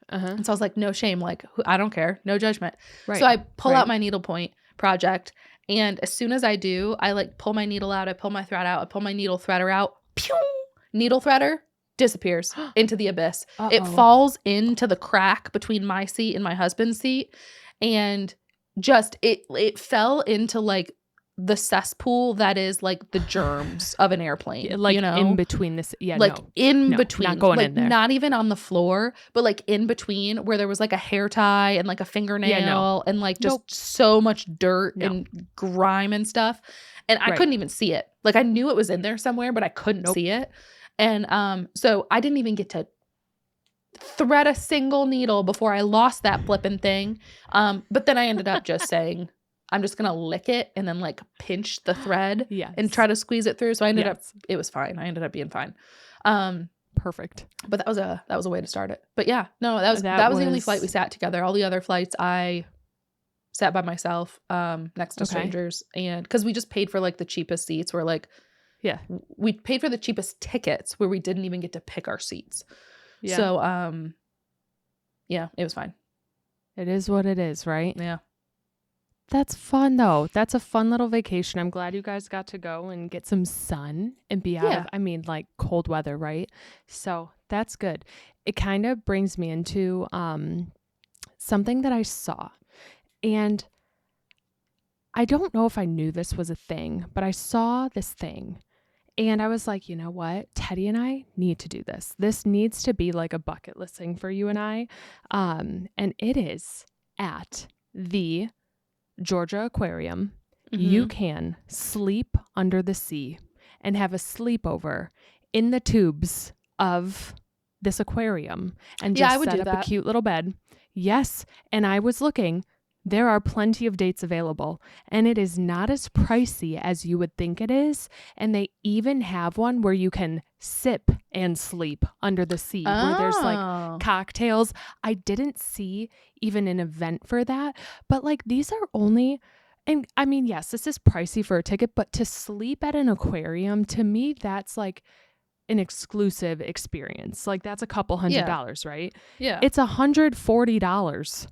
And so I was like, no shame. Like, I don't care. No judgment. Right. So I pull out my needlepoint project. And as soon as I do, I like pull my needle out. I pull my thread out. I pull my needle threader out. Pew! Needle threader disappears into the abyss. It falls into the crack between my seat and my husband's seat. And just it fell into like the cesspool that is like the germs of an airplane, like, you know, in between this, between, not going like, in there, not even on the floor, but like in between where there was like a hair tie and like a fingernail and like just so much dirt and grime and stuff, and I couldn't even see it. Like I knew it was in there somewhere, but I couldn't see it, and so I didn't even get to thread a single needle before I lost that flippin' thing. But then I ended up just saying, I'm just going to lick it and then like pinch the thread and try to squeeze it through. So I ended up, it was fine. I ended up being fine. Perfect. But that was a way to start it. But yeah, no, that was the only flight we sat together. All the other flights I sat by myself, next to strangers. And cause we just paid for like the cheapest seats, where like, we paid for the cheapest tickets where we didn't even get to pick our seats. Yeah. So, it was fine. It is what it is, right? Yeah. That's fun though. That's a fun little vacation. I'm glad you guys got to go and get some sun and be out of, I mean, like cold weather, right? So that's good. It kind of brings me into something that I saw. And I don't know if I knew this was a thing, but I saw this thing. And I was like, you know what? Teddy and I need to do this. This needs to be like a bucket list thing for you and I. And it is at the Georgia Aquarium. You can sleep under the sea and have a sleepover in the tubes of this aquarium and just set up a cute little bed. Yes. And I was looking. There are plenty of dates available, and it is not as pricey as you would think it is. And they even have one where you can sip and sleep under the sea, where there's like cocktails. I didn't see even an event for that, but like these are only, and I mean, yes, this is pricey for a ticket, but to sleep at an aquarium, to me, that's like an exclusive experience. Like that's a couple $100, right? Yeah. It's $140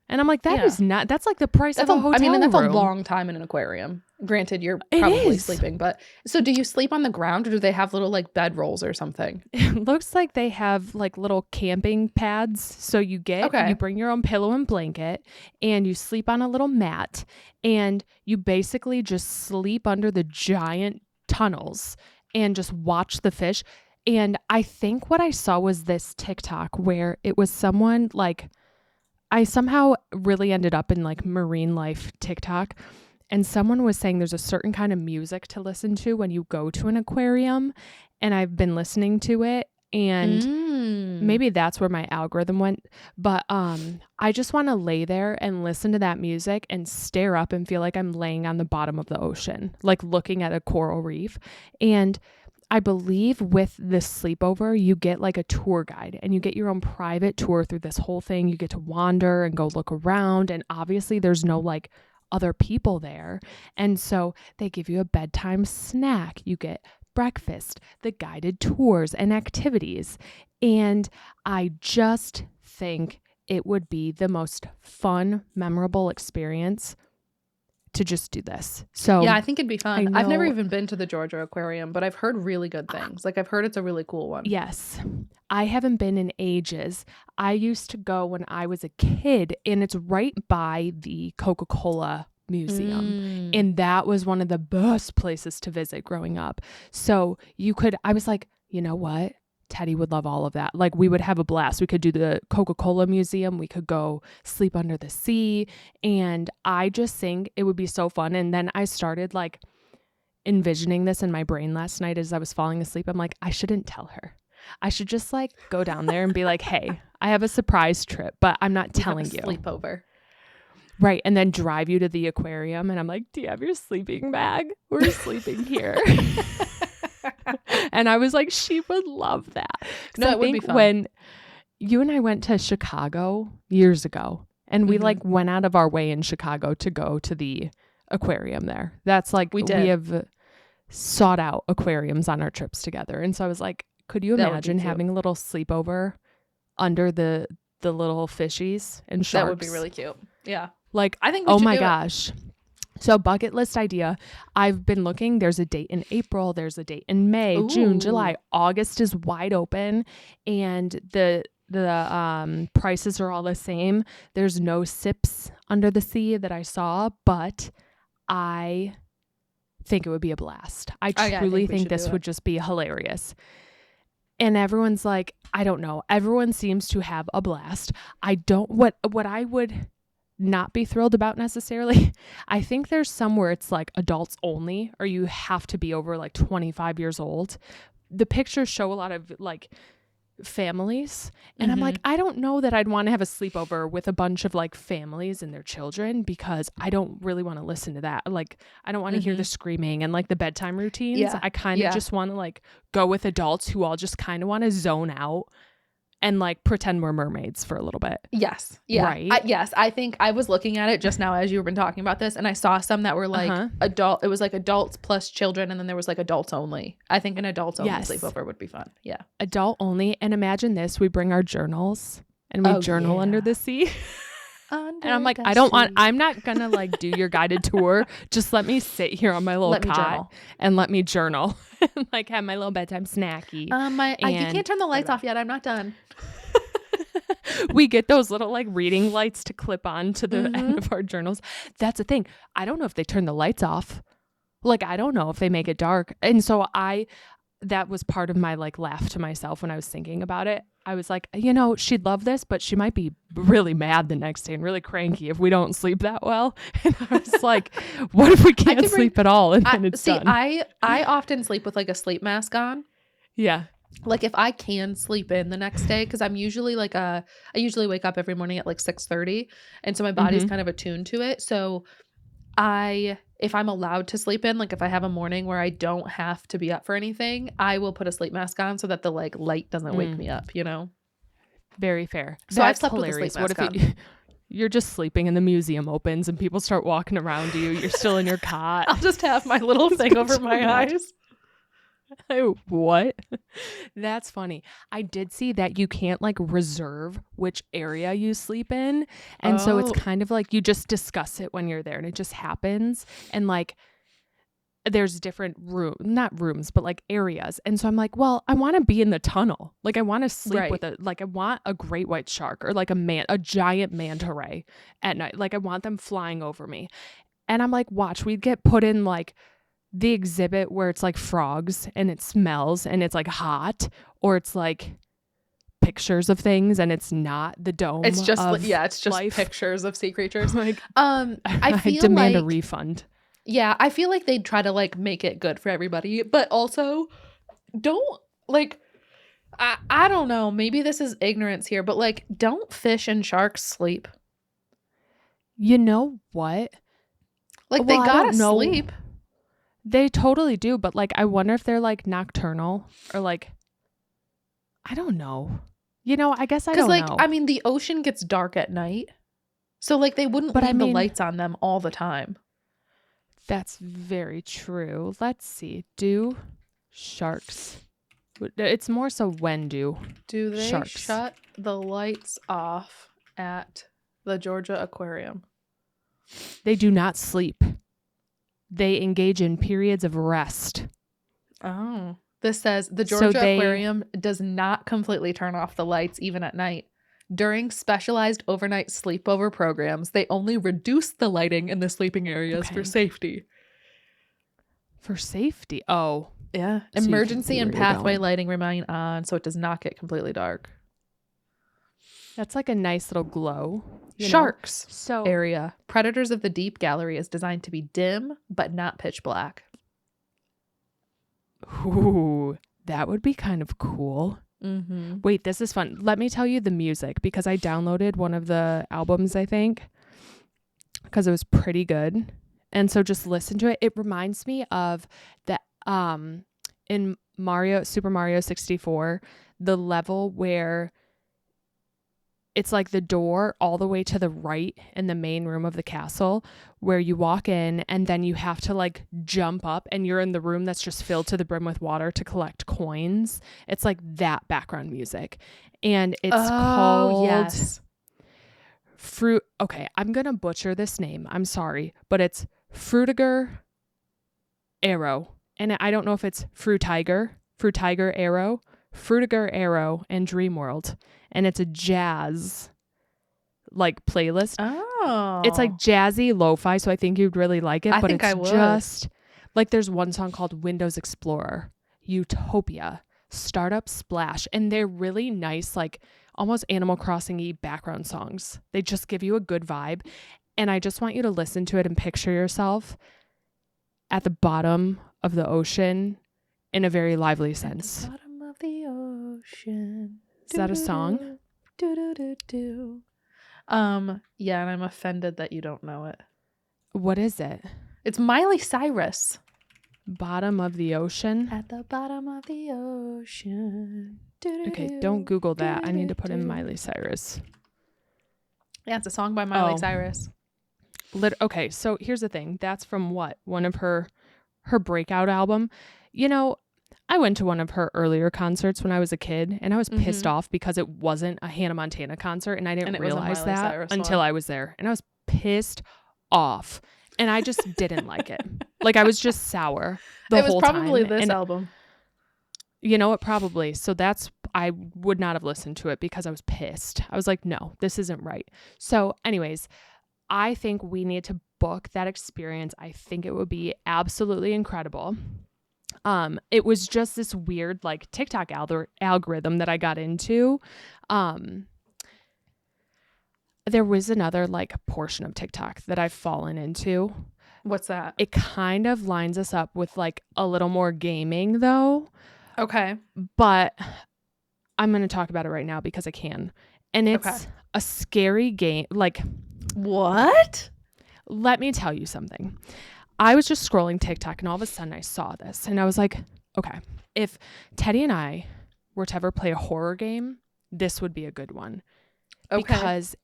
And I'm like, that's like the price of a hotel room. And that's a long time in an aquarium. Granted, you're probably sleeping, but so do you sleep on the ground or do they have little like bed rolls or something? It looks like they have like little camping pads. So you bring your own pillow and blanket and you sleep on a little mat and you basically just sleep under the giant tunnels and just watch the fish. And I think what I saw was this TikTok where it was someone like, I somehow really ended up in like marine life TikTok, and someone was saying there's a certain kind of music to listen to when you go to an aquarium, and I've been listening to it, and maybe that's where my algorithm went, but I just want to lay there and listen to that music and stare up and feel like I'm laying on the bottom of the ocean, like looking at a coral reef. And I believe with this sleepover, you get like a tour guide and you get your own private tour through this whole thing. You get to wander and go look around. And obviously there's no like other people there. And so they give you a bedtime snack. You get breakfast, the guided tours and activities. And I just think it would be the most fun, memorable experience to just do this. So yeah, I think it'd be fun. I've never even been to the Georgia Aquarium, but I've heard really good things. Like I've heard it's a really cool one. Yes. I haven't been in ages. I used to go when I was a kid, and it's right by the Coca-Cola Museum. And that was one of the best places to visit growing up. So I was like, you know what? Teddy would love all of that. Like we would have a blast. We could do the Coca-Cola Museum. We could go sleep under the sea. And I just think it would be so fun. And then I started like envisioning this in my brain last night as I was falling asleep. I'm like, I shouldn't tell her. I should just like go down there and be like, hey, I have a surprise trip, but I'm not telling you. Sleepover. Right. And then drive you to the aquarium. And I'm like, do you have your sleeping bag? We're sleeping here. And I was like, she would love that. No, it would be fun. When you and I went to Chicago years ago, and we like went out of our way in Chicago to go to the aquarium there. That's like, we have sought out aquariums on our trips together. And so I was like, could you imagine having a little sleepover under the little fishies and sharks? That would be really cute. Yeah. Like, I think, oh my gosh. So bucket list idea. I've been looking. There's a date in April. There's a date in May, June, July. August is wide open, and the prices are all the same. There's no sips under the sea that I saw, but I think it would be a blast. I truly think this would just be hilarious. And everyone's like, I don't know. Everyone seems to have a blast. What I would not be thrilled about necessarily. I think there's somewhere it's like adults only, or you have to be over like 25 years old. The pictures show a lot of like families, and I'm like, I don't know that I'd want to have a sleepover with a bunch of like families and their children, because I don't really want to listen to that. Like, I don't want to hear the screaming and like the bedtime routines. Yeah. I kind of just want to like go with adults who all just kind of want to zone out and like pretend we're mermaids for a little bit. Yes. Yeah. Right. Yes. I think I was looking at it just now as you were been talking about this, and I saw some that were like adult. It was like adults plus children, and then there was like adults only. I think an adults only sleepover would be fun. Yeah. Adult only. And imagine this: we bring our journals and we journal under the sea. And I'm like, I'm not gonna like do your guided tour. Just let me sit here on my little cot and let me journal and like have my little bedtime snacky. You can't turn the lights off yet. I'm not done. We get those little like reading lights to clip on to the end of our journals. That's the thing. I don't know if they turn the lights off. Like, I don't know if they make it dark. And so that was part of my like laugh to myself when I was thinking about it. I was like, she'd love this, but she might be really mad the next day and really cranky if we don't sleep that well. And I was like, what if we can't sleep at all? And then it's done. I often sleep with like a sleep mask on. Yeah. Like if I can sleep in the next day, because I'm usually like I usually wake up every morning at like 6:30, and so my body's kind of attuned to it. So if I'm allowed to sleep in, like if I have a morning where I don't have to be up for anything, I will put a sleep mask on so that the like light doesn't wake me up, Very fair. So I've slept hilarious. With a sleep mask on. You're just sleeping and the museum opens and people start walking around you. You're still in your cot. I'll just have my little thing over my eyes. What? That's funny. I did see that you can't like reserve which area you sleep in. And so it's kind of like you just discuss it when you're there and it just happens. And like there's different not rooms, but like areas. And so I'm like, well, I want to be in the tunnel. Like I want to sleep with I want a great white shark or like a giant manta ray at night. Like I want them flying over me. And I'm like, watch, we'd get put in like the exhibit where it's like frogs and it smells and it's like hot, or it's like pictures of things and it's not the dome. It's just it's just life. Pictures of sea creatures. Like I feel demand a refund. Yeah, I feel like they'd try to like make it good for everybody, but also don't like I don't know, maybe this is ignorance here, but like don't fish and sharks sleep? You know what? Like they gotta sleep. They totally do, but like I wonder if they're like nocturnal or like I don't know. You know, I guess I don't know. Because like I mean the ocean gets dark at night. So like they wouldn't leave the lights on them all the time. That's very true. Let's see. Do sharks? It's more so when do they sharks shut the lights off at the Georgia Aquarium? They do not sleep. They engage in periods of rest. Oh. This says the Georgia Aquarium does not completely turn off the lights even at night. During specialized overnight sleepover programs, they only reduce the lighting in the sleeping areas for safety. For safety? Oh. Yeah. So emergency and pathway lighting remain on so it does not get completely dark. That's like a nice little glow. Sharks area. Predators of the Deep gallery is designed to be dim, but not pitch black. Ooh, that would be kind of cool. Mm-hmm. Wait, this is fun. Let me tell you the music because I downloaded one of the albums, I think, because it was pretty good. And so just listen to it. It reminds me of the in Super Mario 64, the level where it's like the door all the way to the right in the main room of the castle where you walk in and then you have to like jump up and you're in the room that's just filled to the brim with water to collect coins. It's like that background music. And it's called Fruit. Okay, I'm going to butcher this name. I'm sorry, but it's Frutiger Arrow. And I don't know if it's Frutiger Arrow, Frutiger Arrow, and Dreamworld. And it's a jazz like playlist. Oh. It's like jazzy lo-fi, so I think you'd really like it. It's just like there's one song called Windows Explorer, Utopia, Startup Splash, and they're really nice, like almost Animal Crossing-y background songs. They just give you a good vibe. And I just want you to listen to it and picture yourself at the bottom of the ocean in a very lively sense. At the bottom of the ocean. Is that a song? Yeah, and I'm offended that you don't know it. What is it? It's Miley Cyrus. Bottom of the ocean? At the bottom of the ocean. Okay, don't Google that. I need to put in Miley Cyrus. Yeah, it's a song by Miley Cyrus. Okay, so here's the thing. That's from what? One of her breakout album. You know, I went to one of her earlier concerts when I was a kid, and I was pissed off because it wasn't a Hannah Montana concert, and I didn't realize that until I was there. And I was pissed off, and I just didn't like it. Like, I was just sour the whole time. It was probably this album. You know what? Probably. So I would not have listened to it because I was pissed. I was like, no, this isn't right. So anyways, I think we need to book that experience. I think it would be absolutely incredible. It was just this weird like TikTok algorithm that I got into. There was another like portion of TikTok that I've fallen into. What's that? It kind of lines us up with like a little more gaming though. Okay. But I'm going to talk about it right now because I can. And it's a scary game. Like, what? Let me tell you something. I was just scrolling TikTok and all of a sudden I saw this and I was like, okay, if Teddy and I were to ever play a horror game, this would be a good one. Okay. Because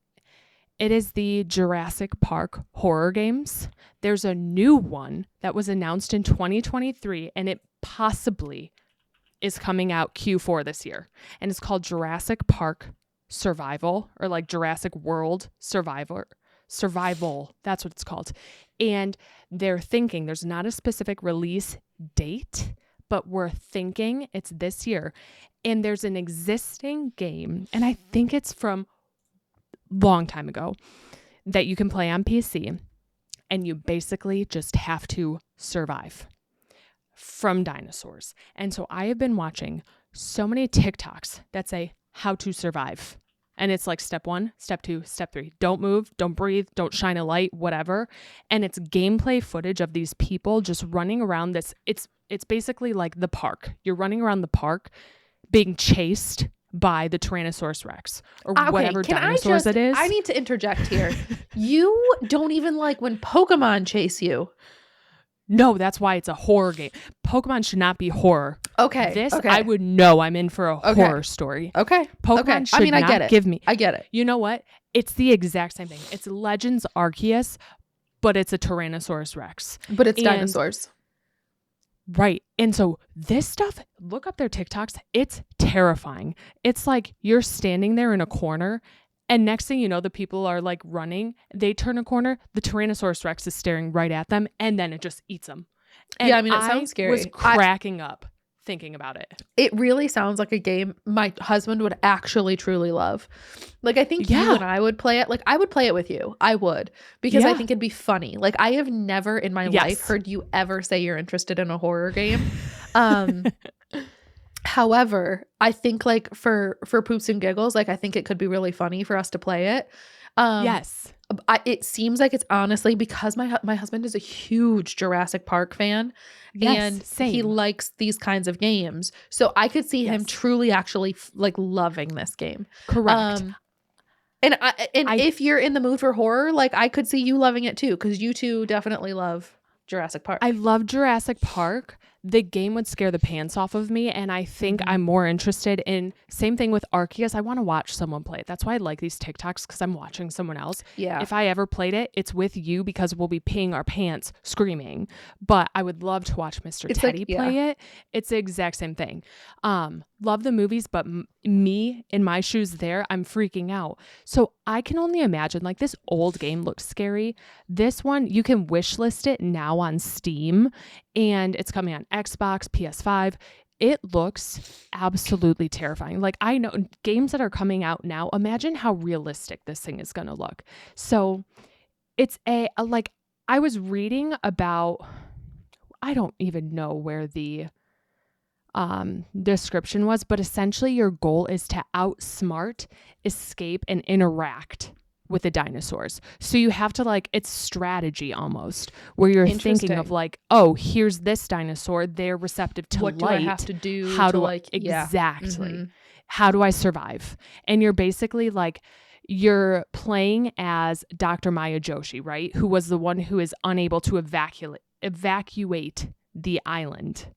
It is the Jurassic Park horror games. There's a new one that was announced in 2023, and it possibly is coming out Q4 this year. And it's called Jurassic Park Survival, or like Jurassic World Survival. That's what it's called. And they're thinking, there's not a specific release date, but we're thinking it's this year. And there's an existing game, and I think it's from long time ago, that you can play on PC, and you basically just have to survive from dinosaurs. And so I have been watching so many TikToks that say how to survive. And it's like step 1, step 2, step 3. Don't move, don't breathe, don't shine a light, whatever. And it's gameplay footage of these people just running around this. It's basically like the park. You're running around the park being chased by the Tyrannosaurus Rex or whatever dinosaurs it is. I need to interject here. You don't even like when Pokemon chase you. No, that's why it's a horror game. Pokemon should not be horror. Okay. I would know I'm in for a horror story. Okay. Pokemon should not get it. give me. I get it. You know what? It's the exact same thing. It's Legends Arceus, but it's a Tyrannosaurus Rex. But it's dinosaurs. Right. And so this stuff, look up their TikToks. It's terrifying. It's like you're standing there in a corner, and next thing you know, the people are like running. They turn a corner. The Tyrannosaurus Rex is staring right at them, and then it just eats them. And yeah, I mean, it sounds scary. I was cracking up thinking about it. It really sounds like a game my husband would actually truly love. Like, I think you and I would play it. Like, I would play it with you. I would, because I think it'd be funny. Like, I have never in my life heard you ever say you're interested in a horror game. However, I think like for poops and giggles, like I think it could be really funny for us to play it. Yes. It seems like it's honestly because my husband is a huge Jurassic Park fan, and same. He likes these kinds of games. So I could see him truly actually like loving this game. Correct. And if you're in the mood for horror, like I could see you loving it too, because you two definitely love Jurassic Park. I love Jurassic Park. The game would scare the pants off of me, and I think I'm more interested in, same thing with Arceus. I want to watch someone play it. That's why I like these TikToks, because I'm watching someone else. Yeah. If I ever played it, it's with you, because we'll be peeing our pants screaming. But I would love to watch Mr. Teddy play it. It's the exact same thing. Love the movies, but me in my shoes there, I'm freaking out. So I can only imagine, like, this old game looks scary. This one, you can wish list it now on Steam, and it's coming on Xbox, PS5. It looks absolutely terrifying. Like, I know games that are coming out now, imagine how realistic this thing is going to look. So it's like, I was reading about, I don't even know where the description was, but essentially your goal is to outsmart, escape, and interact with the dinosaurs. So you have to, like, it's strategy almost, where you're thinking of like, oh, here's this dinosaur, they're receptive to light. What do I have to do? How to do like exactly? Mm-hmm. How do I survive? And you're basically like, you're playing as Dr. Maya Joshi, right? Who was the one who is unable to evacuate the island.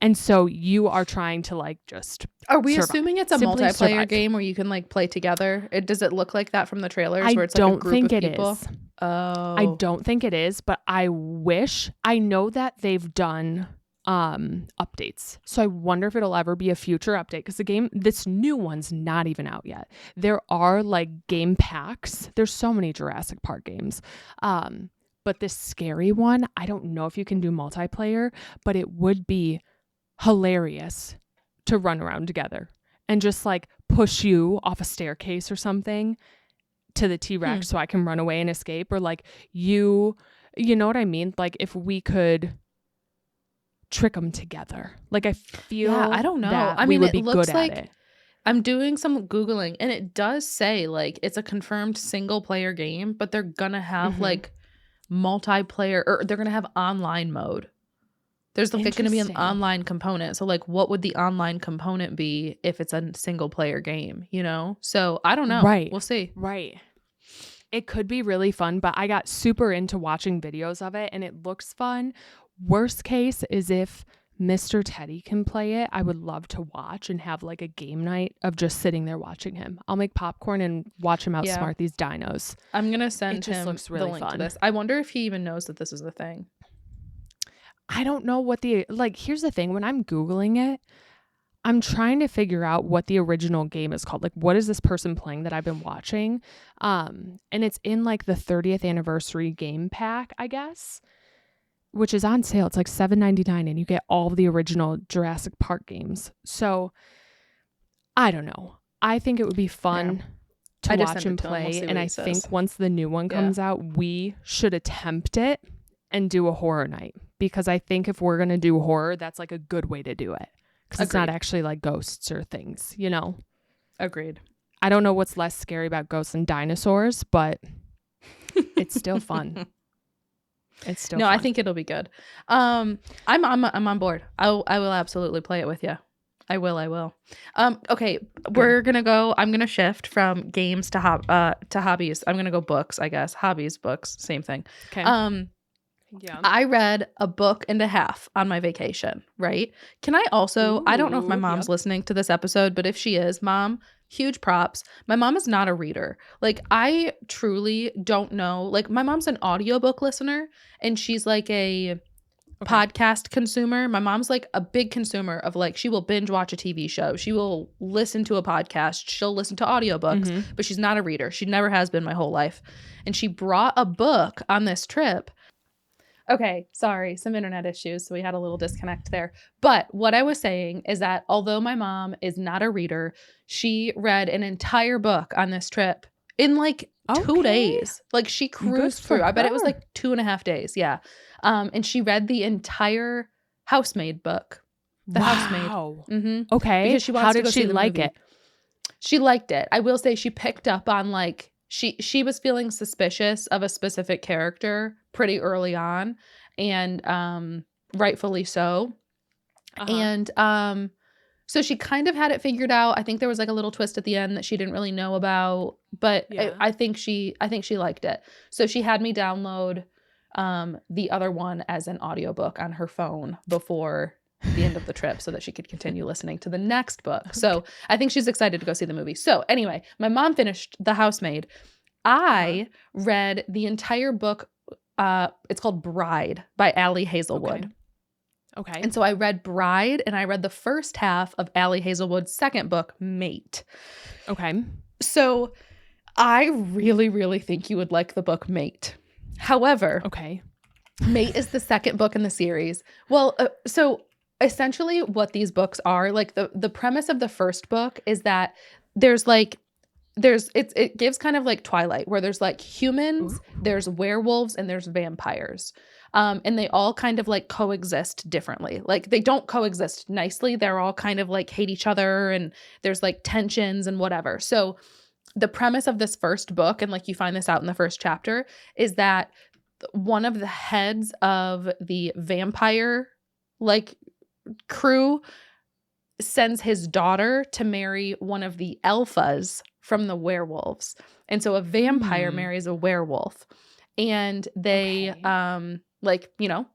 And so you are trying to, like, just Are we survive. assuming it's a Simply multiplayer survive. game where you can, like, play together? Does it look like that from the trailers? I where it's don't like a group think of it people? is. Oh. I don't think it is, but I wish. I know that they've done updates. So I wonder if it'll ever be a future update, because the game, this new one's not even out yet. There are, like, game packs. There's so many Jurassic Park games. But this scary one, I don't know if you can do multiplayer, but it would be hilarious to run around together and just, like, push you off a staircase or something to the T-Rex so I can run away and escape, or like you know what I mean? Like, if we could trick them together. Like, I feel I don't know. that I mean, we would be it looks good like at it. I'm doing some Googling, and it does say, like, it's a confirmed single player game, but they're gonna have like multiplayer, or they're gonna have online mode. There's like going to be an online component. So, like, what would the online component be if it's a single player game, you know? So I don't know. Right. We'll see. Right. It could be really fun, but I got super into watching videos of it, and it looks fun. Worst case is if Mr. Teddy can play it, I would love to watch and have like a game night of just sitting there watching him. I'll make popcorn and watch him outsmart these dinos. I'm going to send him looks really the link fun. to this. I wonder if he even knows that this is a thing. I don't know what here's the thing. When I'm Googling it, I'm trying to figure out what the original game is called. Like, what is this person playing that I've been watching? And it's in like the 30th anniversary game pack, I guess, which is on sale. It's like $7.99 and you get all of the original Jurassic Park games. So I don't know. I think it would be fun to watch him play. And I think once the new one comes out, we should attempt it and do a horror night. Because I think if we're going to do horror, that's like a good way to do it. Because it's not actually like ghosts or things, you know? Agreed. I don't know what's less scary about ghosts and dinosaurs, but it's still fun. It's still fun. I think it'll be good. I'm on board. I will absolutely play it with you. I will. Okay, we're gonna go. I'm gonna shift from games to hobbies. I'm gonna go books, I guess. Hobbies, books, same thing. Okay. Yeah. I read a book and a half on my vacation, right? Can I also, I don't know if my mom's listening to this episode, but if she is, Mom, huge props. My mom is not a reader. Like, I truly don't know. Like, my mom's an audiobook listener and she's like a podcast consumer. My mom's like a big consumer of like, she will binge watch a TV show. She will listen to a podcast. She'll listen to audiobooks, but she's not a reader. She never has been my whole life. And she brought a book on this trip. Okay, sorry, some internet issues, so we had a little disconnect there. But what I was saying is that although my mom is not a reader, she read an entire book on this trip in like 2 days. Like, she cruised through. I bet it was like 2.5 days. Yeah. And she read the entire Housemaid book. The Housemaid. Mm-hmm. Okay. Because she wants How to did go she see the like movie. it? She liked it. I will say she picked up on like she was feeling suspicious of a specific character pretty early on, and rightfully so. And so she kind of had it figured out. I think there was like a little twist at the end that she didn't really know about, but I think she liked it. So she had me download the other one as an audiobook on her phone before the end of the trip so that she could continue listening to the next book. So I think she's excited to go see the movie. So anyway, my mom finished The Housemaid. I read the entire book. It's called Bride by Allie Hazelwood. Okay. And so I read Bride and I read the first half of Allie Hazelwood's second book, Mate. Okay. So I really, really think you would like the book Mate. However, Mate is the second book in the series. Well, so essentially what these books are, like the premise of the first book is that it gives kind of like Twilight, where there's like humans, there's werewolves, and there's vampires. And they all kind of like coexist differently. Like, they don't coexist nicely. They're all kind of like hate each other, and there's like tensions and whatever. So the premise of this first book, and like you find this out in the first chapter, is that one of the heads of the vampire like crew sends his daughter to marry one of the alphas from the werewolves. And so a vampire marries a werewolf, and they like, you know,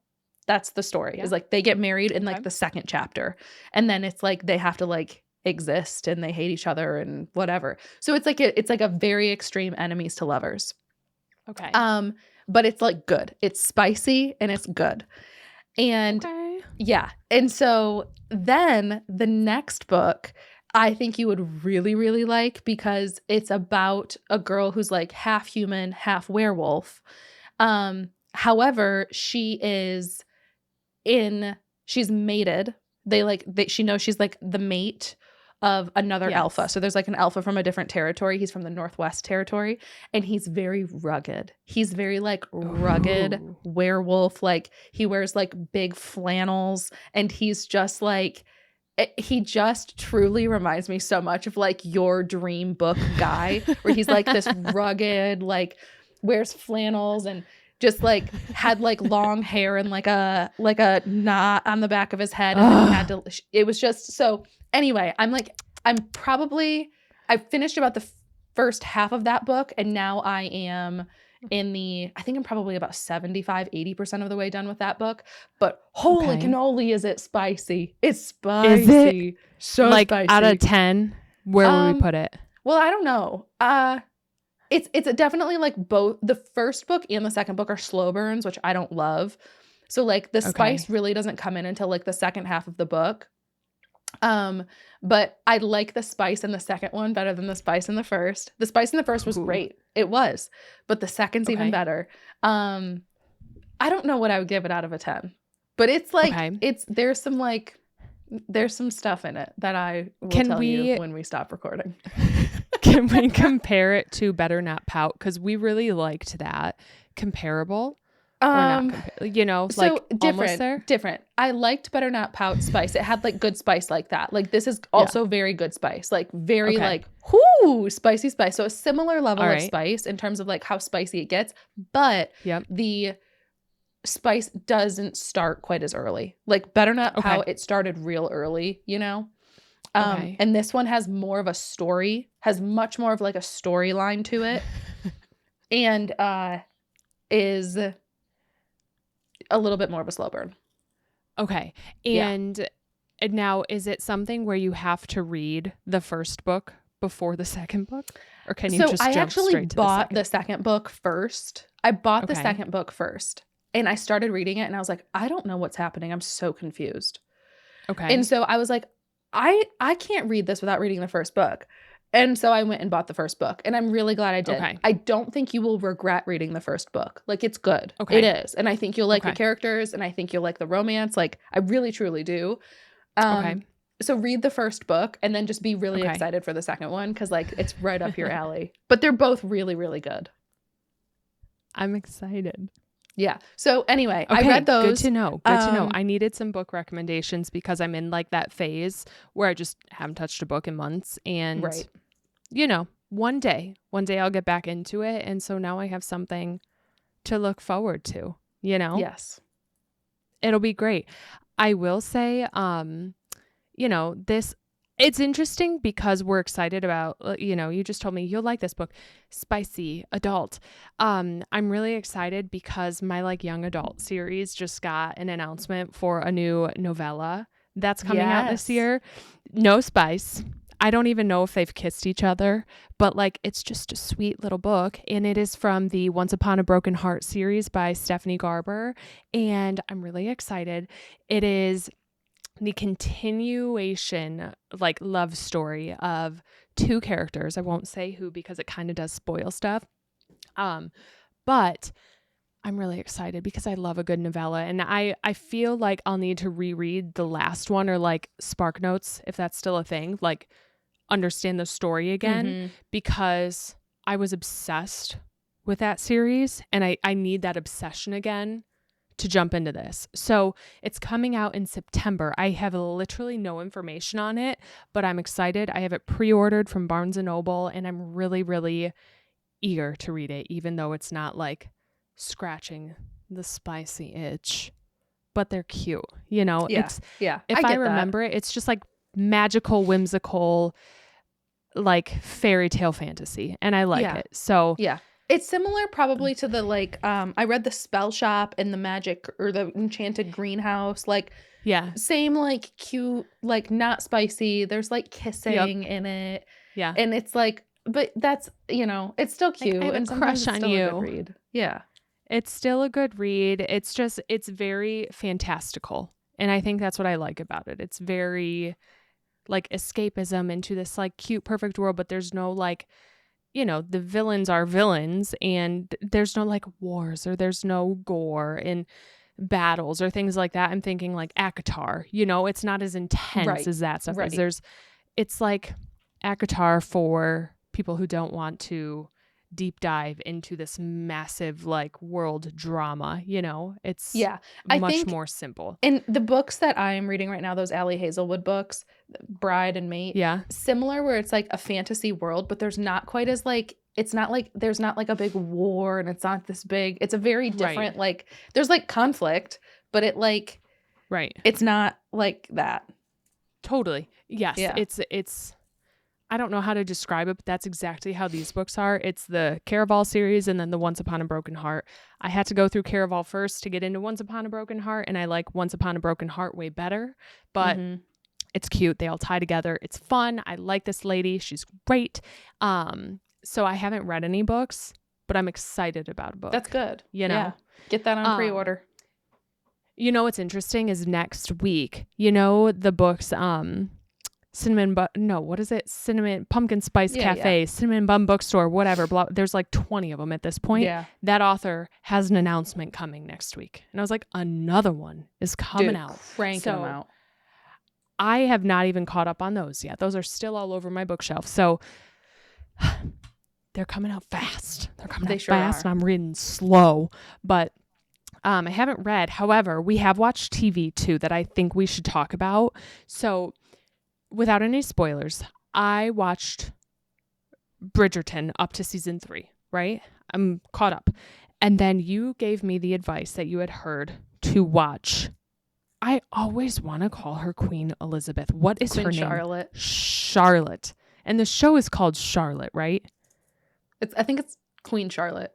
that's the story. Is like they get married in like the second chapter, and then it's like they have to like exist and they hate each other and whatever. So it's like a very extreme enemies to lovers. Okay. But it's like good. It's spicy and it's good. And yeah. And so then the next book I think you would really, really like, because it's about a girl who's like half human, half werewolf. However, she's mated. She knows she's like the mate of another alpha. So there's like an alpha from a different territory. He's from the Northwest territory, and he's very rugged. He's very like rugged werewolf. Like, he wears like big flannels, and he's just like, he just truly reminds me so much of like your dream book guy, where he's like this rugged, like wears flannels and just like had like long hair and like a knot on the back of his head. And it was just so. Anyway, I finished about the first half of that book, and now I am I think I'm probably about 80% of the way done with that book. But holy cannoli, is it spicy. It's spicy. Is it? So like spicy. Out of 10, where would we put it? Well, I don't know. It's definitely like both the first book and the second book are slow burns, which I don't love. So like the spice really doesn't come in until like the second half of the book. But I like the spice in the second one better than the spice in the first. The spice in the first was great. It was. But the second's even better. I don't know what I would give it out of a 10. But it's like there's some stuff in it that I will tell you when we stop recording. Can we compare it to Better Not Pout? Because we really liked that. Comparable? Or not so like almost there? Different. I liked Better Not Pout spice. It had like good spice like that. Like this is also very good spice. Like very like, whoo, spicy spice. So a similar level of spice in terms of like how spicy it gets. But the spice doesn't start quite as early. Like Better Not Pout, it started real early, you know? And this one has more of a story, has much more of like a storyline to it. And is a little bit more of a slow burn. Okay. And now, is it something where you have to read the first book before the second book? Or can you just jump straight to the second? So I actually bought the second book first. I bought the second book first. And I started reading it and I was like, I don't know what's happening. I'm so confused. Okay. And so I was like, I can't read this without reading the first book. And so I went and bought the first book. And I'm really glad I did. Okay. I don't think you will regret reading the first book. Like, it's good. Okay. It is. And I think you'll like the characters. And I think you'll like the romance. Like, I really, truly do. So read the first book. And then just be really excited for the second one. Because, like, it's right up your alley. But they're both really, really good. I'm excited. Yeah. So anyway, I read those. Good to know. Good to know. I needed some book recommendations because I'm in like that phase where I just haven't touched a book in months. And, one day I'll get back into it. And so now I have something to look forward to, Yes. It'll be great. I will say, it's interesting because we're excited about, you just told me you'll like this book, spicy adult. I'm really excited because my like young adult series just got an announcement for a new novella that's coming out this year. No spice. I don't even know if they've kissed each other, but like, it's just a sweet little book. And it is from the Once Upon a Broken Heart series by Stephanie Garber. And I'm really excited. It is the continuation, like, love story of two characters. I won't say who because it kind of does spoil stuff. But I'm really excited because I love a good novella. And I feel like I'll need to reread the last one or like Spark Notes, if that's still a thing, like understand the story again, because I was obsessed with that series and I need that obsession again to jump into this. So it's coming out in September. I have literally no information on it, but I'm excited. I have it pre-ordered from Barnes & Noble and I'm really, really eager to read it, even though it's not like scratching the spicy itch, but they're cute. If I remember it, it's just like magical, whimsical, like fairy tale fantasy. And I like it. So it's similar probably to the like I read The Spell Shop and the Magic or the Enchanted Greenhouse, like same like cute, like not spicy, there's like kissing in it, and it's like, but that's it's still cute, like, I have and a crush on you. A good read. It's still a good read. It's just, it's very fantastical, and I think that's what I like about it. It's very like escapism into this like cute perfect world, but there's no like, the villains are villains and there's no like wars or there's no gore and battles or things like that. I'm thinking like ACOTAR, it's not as intense as that stuff. It's like ACOTAR for people who don't want to deep dive into this massive like world drama, it's much more simple. And the books that I am reading right now, those Allie Hazelwood books, Bride and Mate, similar, where it's like a fantasy world, but there's not quite as like, it's not like there's not like a big war and it's not this big, it's a very different like there's like conflict, but it like it's not like that. Totally. Yes. I don't know how to describe it, but that's exactly how these books are. It's the Caraval series and then the Once Upon a Broken Heart. I had to go through Caraval first to get into Once Upon a Broken Heart, and I like Once Upon a Broken Heart way better, but it's cute. They all tie together. It's fun. I like this lady. She's great. So I haven't read any books, but I'm excited about a book. That's good. You know? Yeah. Get that on pre-order. You know what's interesting is next week, you know, the books, Cinnamon Pumpkin Spice Cafe, Cinnamon Bun Bookstore, whatever. Blah, there's like 20 of them at this point. Yeah. That author has an announcement coming next week. And I was like, another one is coming out. Cranking them out. I have not even caught up on those yet. Those are still all over my bookshelf. So they're coming out fast. They're coming out fast, and I'm reading slow. But I haven't read. However, we have watched TV too that I think we should talk about. So without any spoilers, I watched Bridgerton up to season 3, right? I'm caught up. And then you gave me the advice that you had heard to watch. I always want to call her Queen Elizabeth. What is her name? Charlotte. Charlotte. And the show is called Charlotte, right? I think it's Queen Charlotte.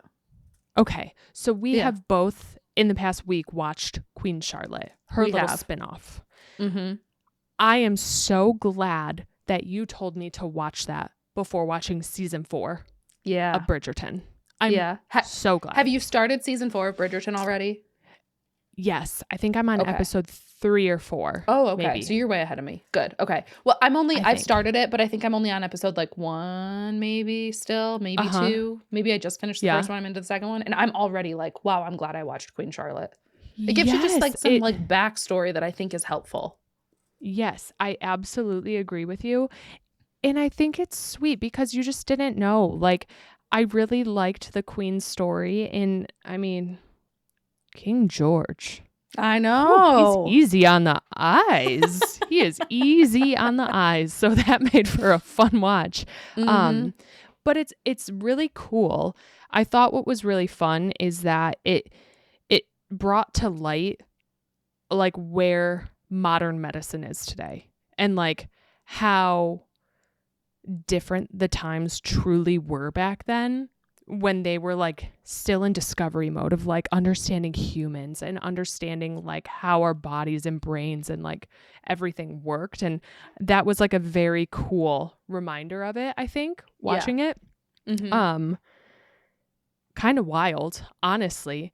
Okay. So we have both in the past week watched Queen Charlotte, her little spinoff. Mm-hmm. I am so glad that you told me to watch that before watching season 4 of Bridgerton. I'm so glad. Have you started season 4 of Bridgerton already? Yes. I think I'm on episode 3 or 4. Oh, okay. Maybe. So you're way ahead of me. Good. Okay. Well, I've started it, but I think I'm only on episode like 1, maybe still, maybe 2. Maybe I just finished the first one. I'm into the second one. And I'm already like, wow, I'm glad I watched Queen Charlotte. It gives you just like some like backstory that I think is helpful. Yes, I absolutely agree with you. And I think it's sweet because you just didn't know. Like, I really liked the Queen's story. And I mean, King George. I know. He's easy on the eyes. He is easy on the eyes. So that made for a fun watch. But it's really cool. I thought what was really fun is that it brought to light like where modern medicine is today and like how different the times truly were back then when they were like still in discovery mode of like understanding humans and understanding like how our bodies and brains and like everything worked. And that was like a very cool reminder of it, I think, watching it. Kind of wild, honestly.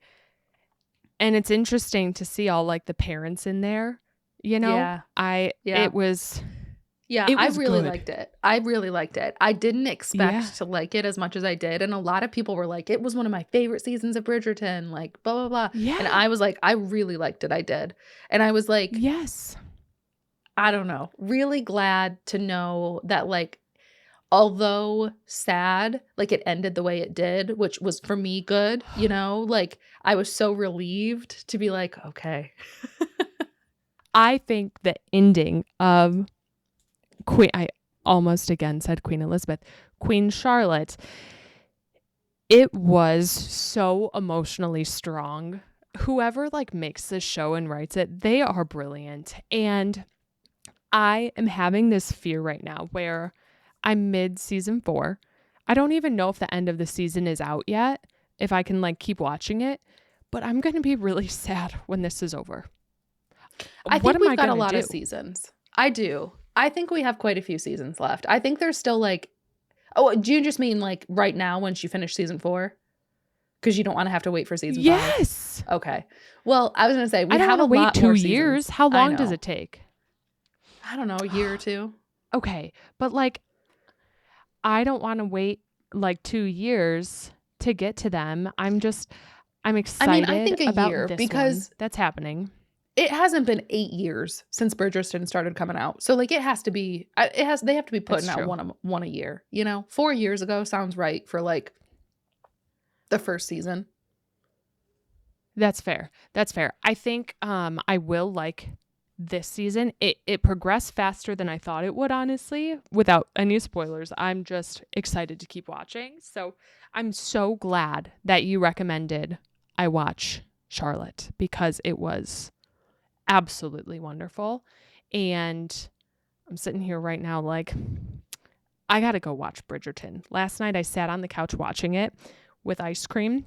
And it's interesting to see all like the parents in there, you know? It was I really liked it. I really liked it. I didn't expect to like it as much as I did. And a lot of people were like, it was one of my favorite seasons of Bridgerton, like blah, blah, blah. Yeah. And I was like, I really liked it. I did. And I was like, yes, I don't know, really glad to know that like, although sad, like it ended the way it did, which was for me good, you know, like I was so relieved to be like, okay. I think the ending of I almost again said Queen Elizabeth, Queen Charlotte, it was so emotionally strong. Whoever like makes this show and writes it, they are brilliant. And I am having this fear right now where I'm mid season 4. I don't even know if the end of the season is out yet, if I can like keep watching it, but I'm going to be really sad when this is over. I think we've got a lot of seasons. I do. I think we have quite a few seasons left. I think there's still like, oh, do you just mean like right now once you finish season 4? Because you don't want to have to wait for season 5? Yes. Okay. Well, I was going to say, I don't want to wait 2 years. How long does it take? I don't know, a year or 2. Okay. But like, I don't want to wait like 2 years to get to them. I'm excited. I mean, I think a year because that's happening. It hasn't been 8 years since Bridgerton started coming out. So like it has to be, they have to be putting out one a year, you know? 4 years ago sounds right for like the first season. That's fair. I think I will like this season. It progressed faster than I thought it would, honestly, without any spoilers. I'm just excited to keep watching. So I'm so glad that you recommended I watch Charlotte because it was absolutely wonderful. And I'm sitting here right now like I got to go watch Bridgerton. Last night I sat on the couch watching it with ice cream.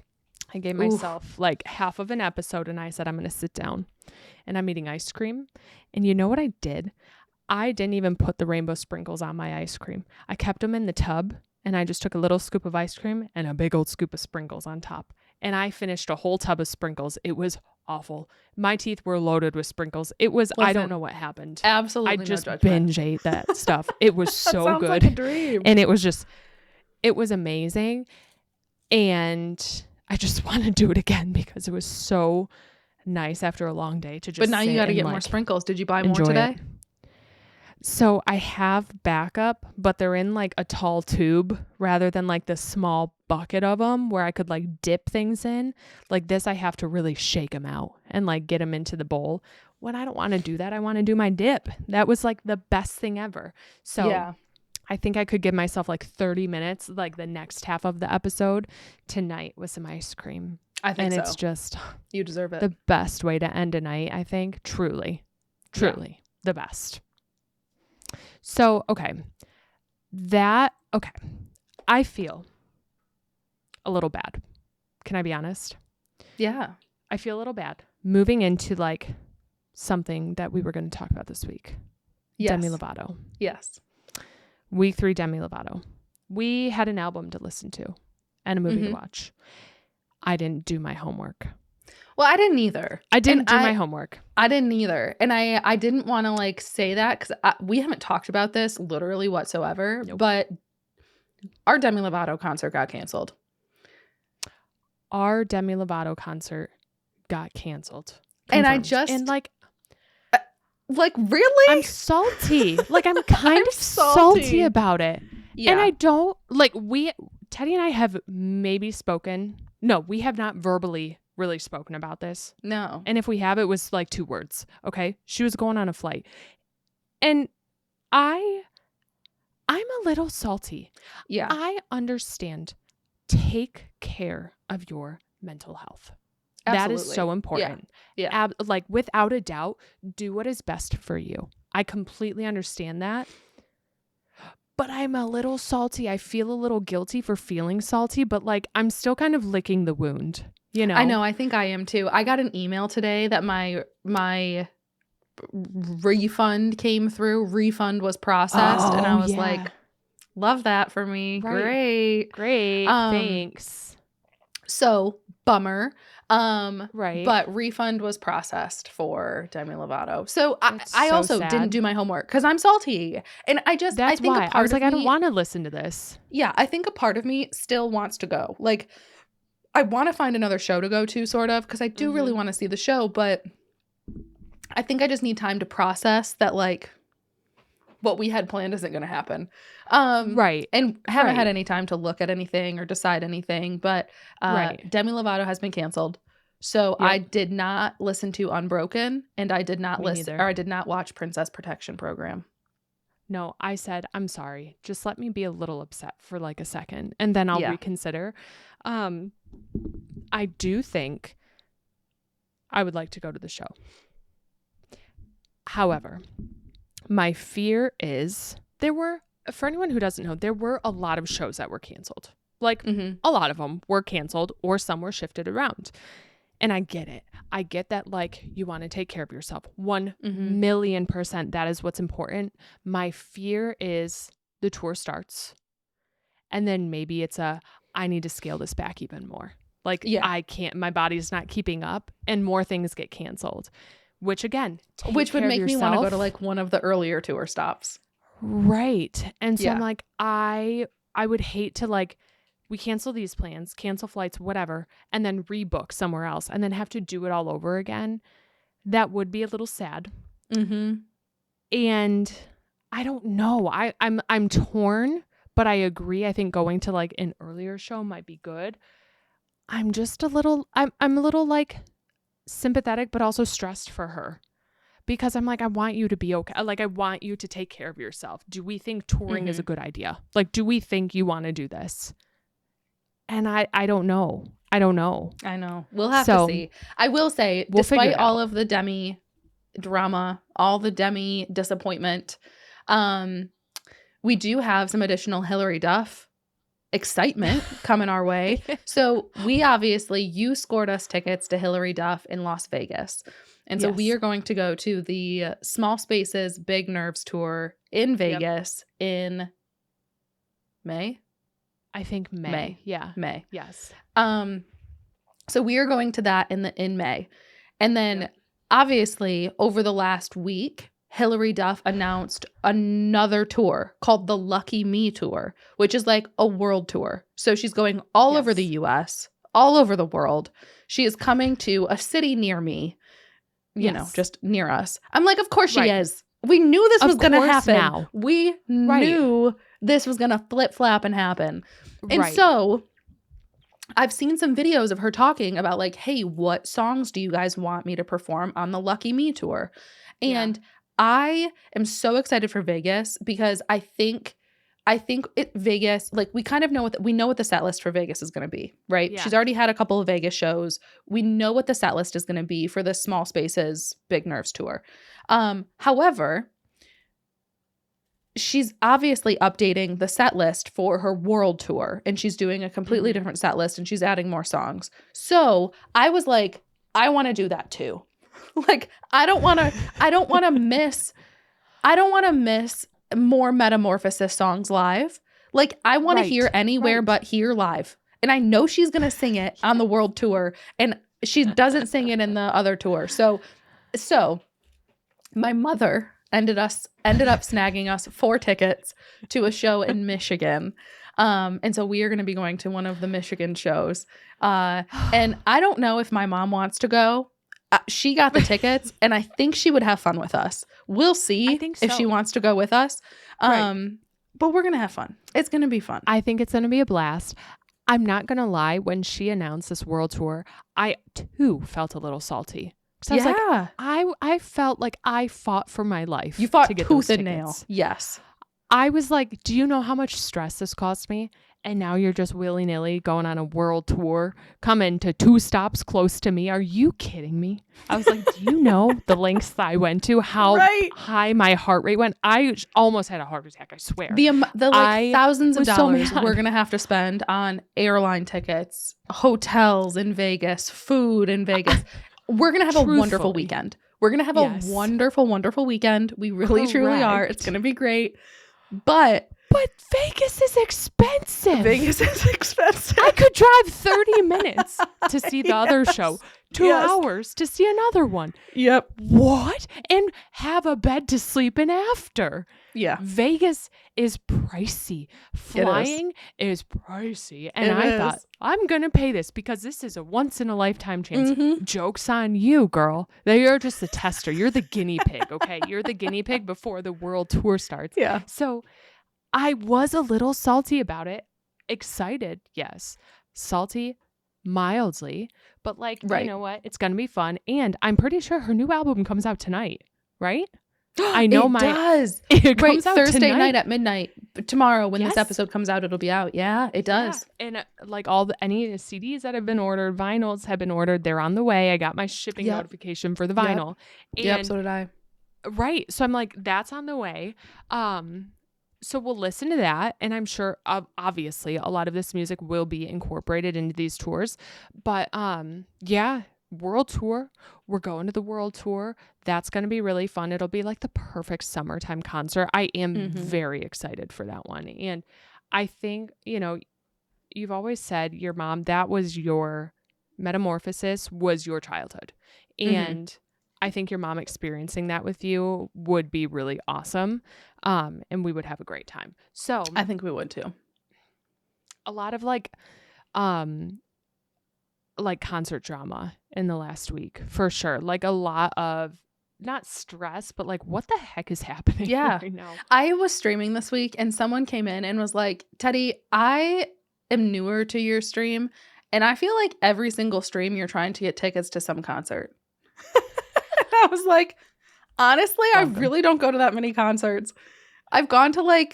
I gave myself like half of an episode and I said, I'm going to sit down and I'm eating ice cream. And you know what I did? I didn't even put the rainbow sprinkles on my ice cream. I kept them in the tub and I just took a little scoop of ice cream and a big old scoop of sprinkles on top. And I finished a whole tub of sprinkles. It was awful. My teeth were loaded with sprinkles. It was, I don't know what happened. Absolutely I just no binge ate that stuff. It was so sounds good. like a dream. And it was amazing. And I just want to do it again because it was so nice after a long day to just But now you got to get more like sprinkles. Did you buy more today? So I have backup, but they're in like a tall tube rather than like the small bucket of them where I could like dip things in. Like this, I have to really shake them out and like get them into the bowl. When I don't want to do that, I want to do my dip. That was like the best thing ever. So yeah. I think I could give myself like 30 minutes, like the next half of the episode tonight with some ice cream. I think it's just, you deserve it. The best way to end a night, I think. Truly the best. So, okay. I feel a little bad. Can I be honest? Yeah. I feel a little bad moving into like something that we were going to talk about this week. Yes. Demi Lovato. Yes. Week 3, Demi Lovato. We had an album to listen to and a movie to watch. I didn't do my homework. Well, I didn't either. I didn't do my homework. I didn't either. And I didn't want to like say that because we haven't talked about this literally whatsoever. Nope. But our Demi Lovato concert got canceled. Our Demi Lovato concert got canceled. Confirmed. And like really? I'm salty. Like I'm kind of salty about it. Yeah. And I don't like Teddy and I have maybe spoken. No, we have not verbally really spoken about this. No. And if we have, it was like 2 words. Okay. She was going on a flight. And I'm a little salty. Yeah. I understand. Take care of your mental health. Absolutely. That is so important. Yeah. Like without a doubt, do what is best for you. I completely understand that. But I'm a little salty. I feel a little guilty for feeling salty, but like I'm still kind of licking the wound, you know? I know. I think I am too. I got an email today that my refund came through. Refund was processed. And I was like, love that for me. Right. Great. Thanks. So bummer. Right. But refund was processed for Demi Lovato. So I also didn't do my homework because I'm salty. And I think why I was like, I don't want to listen to this. Yeah. I think a part of me still wants to go. Like, I want to find another show to go to, sort of, because I do really want to see the show. But I think I just need time to process that, like, what we had planned isn't going to happen. Right. And haven't had any time to look at anything or decide anything. But Demi Lovato has been canceled. So I did not listen to Unbroken, and I did not I did not watch Princess Protection Program. No, I said, I'm sorry. Just let me be a little upset for like a second, and then I'll reconsider. I do think I would like to go to the show. However, my fear is for anyone who doesn't know, there were a lot of shows that were canceled. Like a lot of them were canceled or some were shifted around. And I get it. I get that, like, you want to take care of yourself. 1,000,000%. That is what's important. My fear is the tour starts. And then maybe it's I need to scale this back even more. Like, I can't, my body's not keeping up and more things get canceled. Which, again, would make me want to go to, like, one of the earlier tour stops. Right. And so I'm like, I would hate to, like, we cancel these plans, cancel flights, whatever, and then rebook somewhere else and then have to do it all over again. That would be a little sad. And I don't know. I'm torn, but I agree. I think going to like an earlier show might be good. I'm just a little, I'm a little like sympathetic, but also stressed for her. Because I'm like, I want you to be okay. Like, I want you to take care of yourself. Do we think touring is a good idea? Like, do we think you want to do this? And I don't know. I know. We'll have to see. I will say, despite all of the Demi drama, all the Demi disappointment, we do have some additional Hilary Duff excitement coming our way. So you scored us tickets to Hilary Duff in Las Vegas. And so we are going to go to the Small Spaces Big Nerves tour in Vegas in May. I think May. Yeah. May. Yes. So we are going to that in May. And then obviously over the last week, Hilary Duff announced another tour called the Lucky Me Tour, which is like a world tour. So she's going all over the US, all over the world. She is coming to a city near me, you know, just near us. I'm like, of course she is. We knew this was going to happen. Now. We knew this was going to flip flap and happen. And so I've seen some videos of her talking about like, hey, what songs do you guys want me to perform on the Lucky Me Tour? And I am so excited for Vegas because I think Vegas, like we kind of know what the set list for Vegas is going to be, right? Yeah. She's already had a couple of Vegas shows. We know what the set list is going to be for the Small Spaces Big Nerves tour. However, she's obviously updating the set list for her world tour, and she's doing a completely different set list, and she's adding more songs. So I was like, I want to do that too. Like, I don't want to miss more Metamorphosis songs live. Like, I want to hear Anywhere But Here live. And I know she's going to sing it on the world tour, and she doesn't sing it in the other tour. So my mother ended up snagging us 4 tickets to a show in Michigan. And so we are going to be going to one of the Michigan shows. And I don't know if my mom wants to go. She got the tickets, and I think she would have fun with us. We'll see if she wants to go with us. But we're going to have fun. It's going to be fun. I think it's going to be a blast. I'm not going to lie. When she announced this world tour, I too felt a little salty. So I was like, I felt like I fought for my life. You fought to get tooth and nail. Yes. I was like, do you know how much stress this cost me? And now you're just willy-nilly going on a world tour, coming to 2 stops close to me. Are you kidding me? I was like, do you know the lengths that I went to, how high my heart rate went? I almost had a heart attack, I swear. The thousands of dollars we're going to have to spend on airline tickets, hotels in Vegas, food in Vegas. We're going to have a wonderful weekend. We're going to have a wonderful, wonderful weekend. We really, truly are. It's going to be great. But Vegas is expensive. I could drive 30 minutes to see the other show, 2 hours to see another one. Yep. What? And have a bed to sleep in after. Yeah. Vegas is pricey. Flying is pricey. And I thought, I'm going to pay this because this is a once in a lifetime chance. Joke's on you, girl. You're just the tester. You're the guinea pig, okay? You're the guinea pig before the world tour starts. Yeah. So I was a little salty about it. Excited, yes. Salty, mildly. But you know what? It's going to be fun. And I'm pretty sure her new album comes out tonight, right? I know it does. It comes out Thursday tonight. Night at midnight. Tomorrow, when this episode comes out, it'll be out. Yeah, it does. Yeah. And any CDs that have been ordered, vinyls have been ordered. They're on the way. I got my shipping notification for the vinyl. Yep, so did I. Right. So I'm like, that's on the way. So we'll listen to that. And I'm sure, obviously, a lot of this music will be incorporated into these tours. But world tour. We're going to the world tour. That's going to be really fun. It'll be like the perfect summertime concert. I am very excited for that one. And I think, you've always said your mom, that was your Metamorphosis, was your childhood. And I think your mom experiencing that with you would be really awesome. And we would have a great time. So I think we would too. A lot of concert drama in the last week, for sure. Like a lot of not stress, but what the heck is happening right now? I was streaming this week and someone came in and was like, Teddy, I am newer to your stream and I feel like every single stream you're trying to get tickets to some concert. I was like, honestly, I really don't go to that many concerts. I've gone to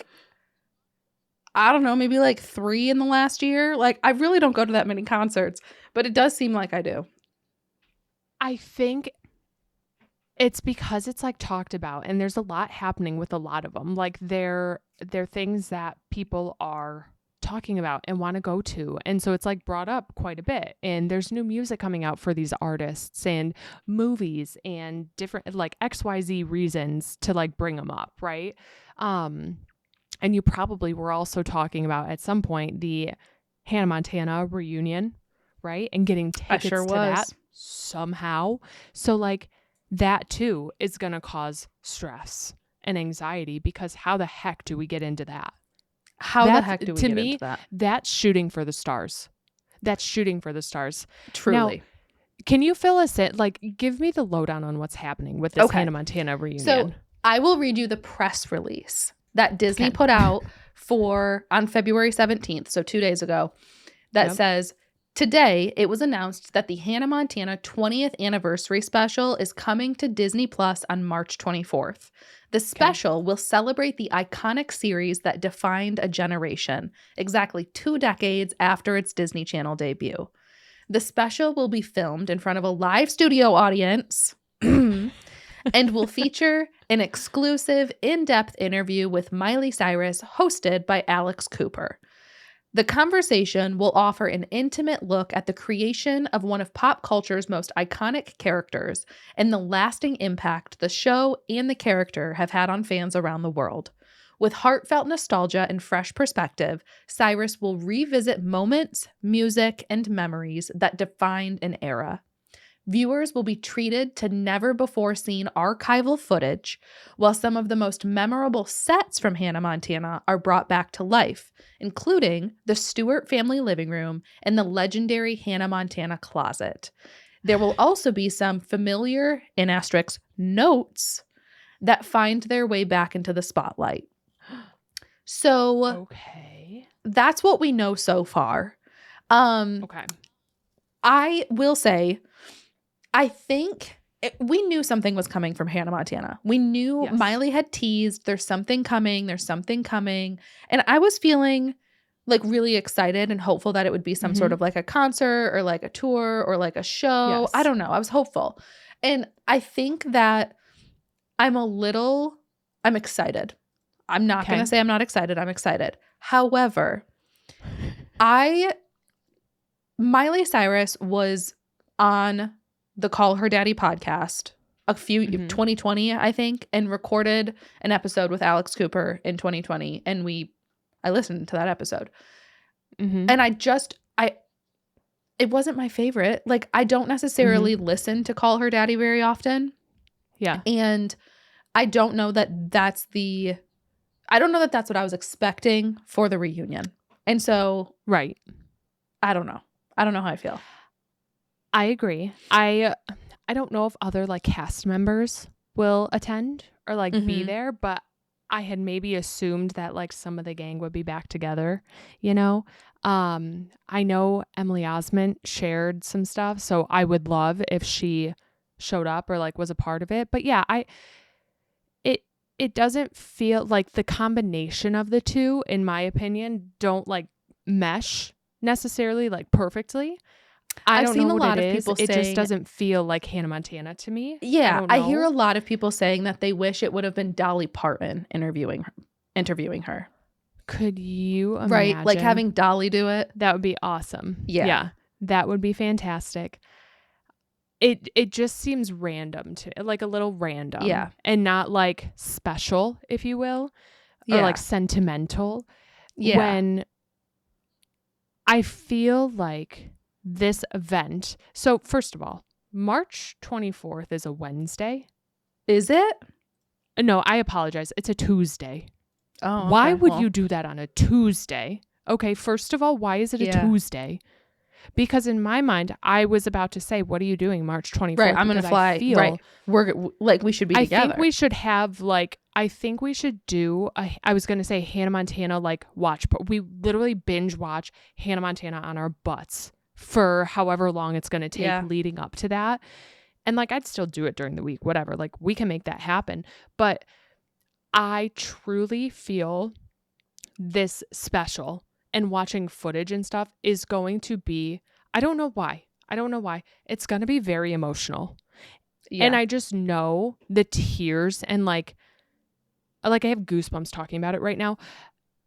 I don't know, maybe 3 in the last year. I really don't go to that many concerts, but it does seem like I do. I think It's because it's like talked about, and there's a lot happening with a lot of them. Like they're things that people are talking about and want to go to. And so it's like brought up quite a bit. And there's new music coming out for these artists and movies and different like XYZ reasons to like bring them up, right? And you probably were also talking about at some point the Hannah Montana reunion, right? And getting tickets to that somehow. So like that too is going to cause stress and anxiety, because how the heck do we get into that? The heck do we get into that? That's shooting for the stars. That's shooting for the stars. Truly. Now, can you fill us in? Like, give me the lowdown on what's happening with this Hannah Montana reunion. So I will read you the press release that Disney put out on February 17th, so 2 days ago, that says, today it was announced that the Hannah Montana 20th anniversary special is coming to Disney Plus on March 24th. The special will celebrate the iconic series that defined a generation, exactly 2 decades after its Disney Channel debut. The special will be filmed in front of a live studio audience and will feature an exclusive, in-depth interview with Miley Cyrus hosted by Alex Cooper. The conversation will offer an intimate look at the creation of one of pop culture's most iconic characters and the lasting impact the show and the character have had on fans around the world. With heartfelt nostalgia and fresh perspective, Cyrus will revisit moments, music, and memories that defined an era. Viewers will be treated to never-before-seen archival footage, while some of the most memorable sets from Hannah Montana are brought back to life, including the Stewart family living room and the legendary Hannah Montana closet. There will also be some familiar, in asterisks, notes that find their way back into the spotlight. So, that's what we know so far. I will say, I think we knew something was coming from Hannah Montana. We knew Miley had teased, there's something coming. And I was feeling like really excited and hopeful that it would be some sort of like a concert or like a tour or like a show. I don't know. I was hopeful. And I think that I'm excited. I'm not going to say I'm not excited. I'm excited. However, Miley Cyrus was on the Call Her Daddy podcast 2020, I think, and recorded an episode with Alex Cooper in 2020. And I listened to that episode. And it wasn't my favorite. Like, I don't necessarily listen to Call Her Daddy very often. Yeah. And I don't know that that's what I was expecting for the reunion. And so, I don't know. I don't know how I feel. I agree. I don't know if other like cast members will attend or like be there, but I had maybe assumed that like some of the gang would be back together, you know? I know Emily Osment shared some stuff, so I would love if she showed up or like was a part of it. But yeah, it doesn't feel like the combination of the two, in my opinion, don't like mesh necessarily like perfectly. I've seen a lot of people saying it just doesn't feel like Hannah Montana to me. Yeah, I hear a lot of people saying that they wish it would have been Dolly Parton interviewing her. Could you imagine? Right, like having Dolly do it. That would be awesome. Yeah, that would be fantastic. It just seems random like a little random. Yeah, and not like special, if you will, or like sentimental. Yeah, when I feel like this event. So first of all, March 24th is a Wednesday. Is it? No, I apologize. It's a Tuesday. Oh, okay. Why would you do that on a Tuesday? Okay, first of all, why is it a Tuesday? Because in my mind, I was about to say, what are you doing March 24th? Right, I'm going to fly. Right. We're like, we should be together. I think we should have like, do, I was going to say Hannah Montana, like watch. We literally binge watch Hannah Montana on our butts for however long it's going to take leading up to that. And like, I'd still do it during the week, whatever. Like we can make that happen. But I truly feel this special and watching footage and stuff is going to be, I don't know why. It's going to be very emotional. Yeah. And I just know the tears and like I have goosebumps talking about it right now.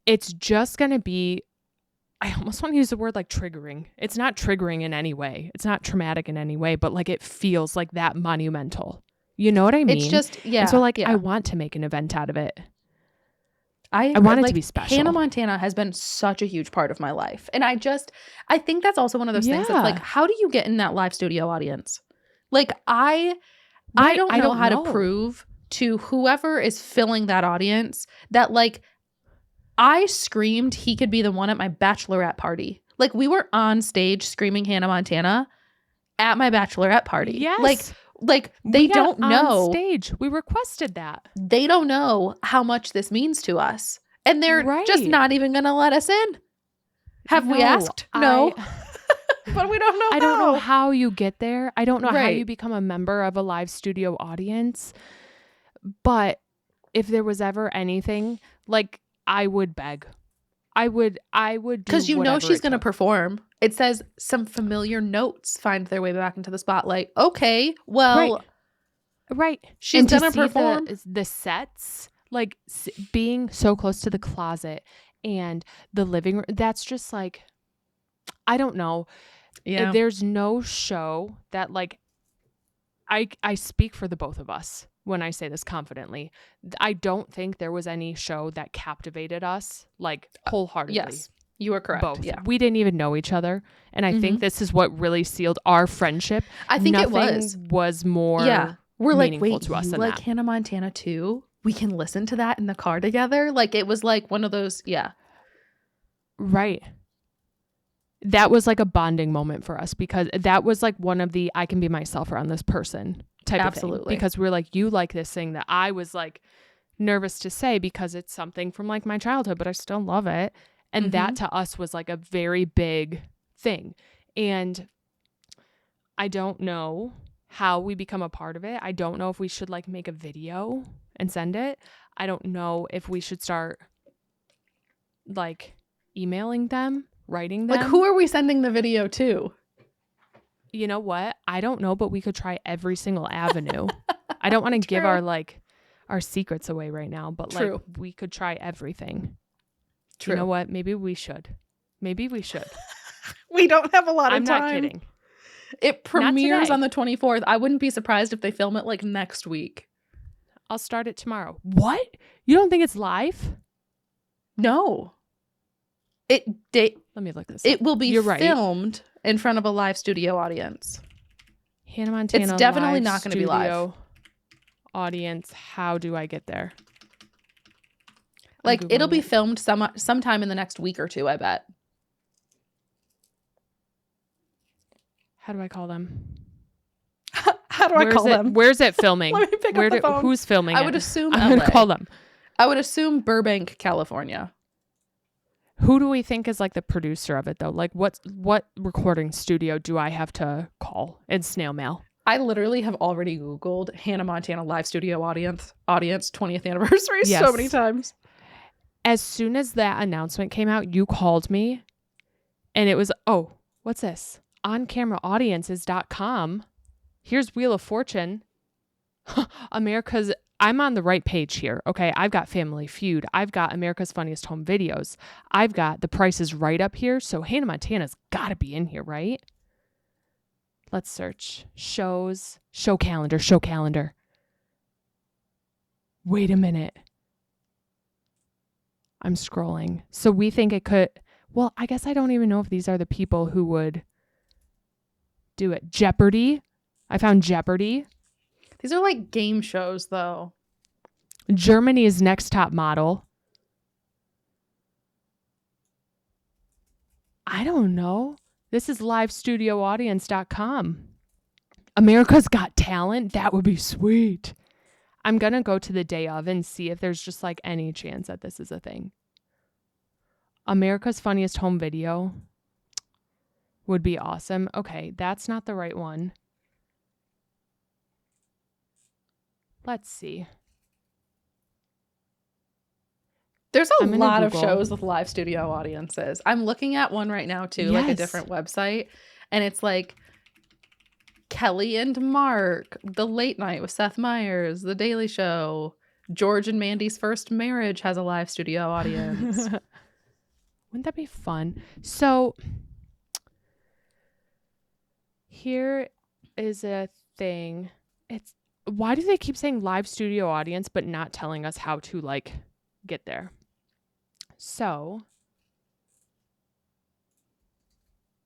It's just going to be, I almost want to use the word like triggering. It's not triggering in any way. It's not traumatic in any way, but like it feels like that monumental. You know what I mean? It's just, yeah. And so like I want to make an event out of it. I want it to be special. Hannah Montana has been such a huge part of my life. And I think that's also one of those things that's like, how do you get in that live studio audience? Like I don't know how to prove to whoever is filling that audience that like I screamed he could be the one at my bachelorette party. Like we were on stage screaming Hannah Montana at my bachelorette party. Yes. Like they don't know. On stage. We requested that. They don't know how much this means to us. And they're just not even going to let us in. Have we asked? No. But we don't know I don't know how you get there. I don't know how you become a member of a live studio audience. But if there was ever anything, like I would beg. I would do because you know she's going to perform. It says some familiar notes find their way back into the spotlight. Okay, well, right. She's going to perform the sets, like being so close to the closet and the living room. That's just like, I don't know. Yeah, there's no show that like I speak for the both of us when I say this confidently. I don't think there was any show that captivated us like wholeheartedly. Yes, you are correct. Both. Yeah. We didn't even know each other. And I think this is what really sealed our friendship. I think Nothing was more we're like, meaningful wait, to us you than like that. Hannah Montana too? We can listen to that in the car together. Like it was like one of those, Right. That was like a bonding moment for us because that was like one of the I can be myself around this person type of thing. Because we're like, you like this thing that I was like nervous to say because it's something from like my childhood, but I still love it. And that to us was like a very big thing. And I don't know how we become a part of it. I don't know if we should like make a video and send it. I don't know if we should start like emailing them, writing them. Like who are we sending the video to? You know what? I don't know, but we could try every single avenue. I don't want to give our secrets away right now, but like we could try everything. True. You know what? Maybe we should. We don't have a lot of time. I'm not kidding. It premieres on the 24th. I wouldn't be surprised if they film it like next week. I'll start it tomorrow. What? You don't think it's live? No. Let me look this up. It will be filmed in front of a live studio audience. Hannah Montana. It's definitely not going to be live. Audience, how do I get there? Like it'll be filmed sometime in the next week or two, I bet. How do I call them? How do I call them? Where's it filming? Let me pick up the phone. Who's filming it? I would assume I'm going to call them. I would assume Burbank, California. Who do we think is like the producer of it though? Like what recording studio do I have to call and snail mail? I literally have already Googled Hannah Montana live studio audience 20th anniversary so many times. As soon as that announcement came out, you called me and it was, oh, what's this? OnCameraAudiences.com. Here's Wheel of Fortune. America's, I'm on the right page here. Okay. I've got Family Feud. I've got America's Funniest Home Videos. I've got The Price is Right up here. So Hannah Montana's got to be in here, right? Let's search show calendar. Wait a minute. I'm scrolling. So we think it could, well, I guess I don't even know if these are the people who would do it. Jeopardy. I found Jeopardy. These are like game shows though. Germany's Next Top Model. I don't know. This is livestudioaudience.com. America's Got Talent. That would be sweet. I'm going to go to the day of and see if there's just like any chance that this is a thing. America's Funniest Home Video would be awesome. Okay, that's not the right one. Let's see. There's a lot of shows with live studio audiences. I'm looking at one right now too, like a different website. And it's like Kelly and Mark, The Late Night with Seth Meyers, The Daily Show, George and Mandy's First Marriage has a live studio audience. Wouldn't that be fun? So here is a thing. It's why do they keep saying live studio audience but not telling us how to like get there? So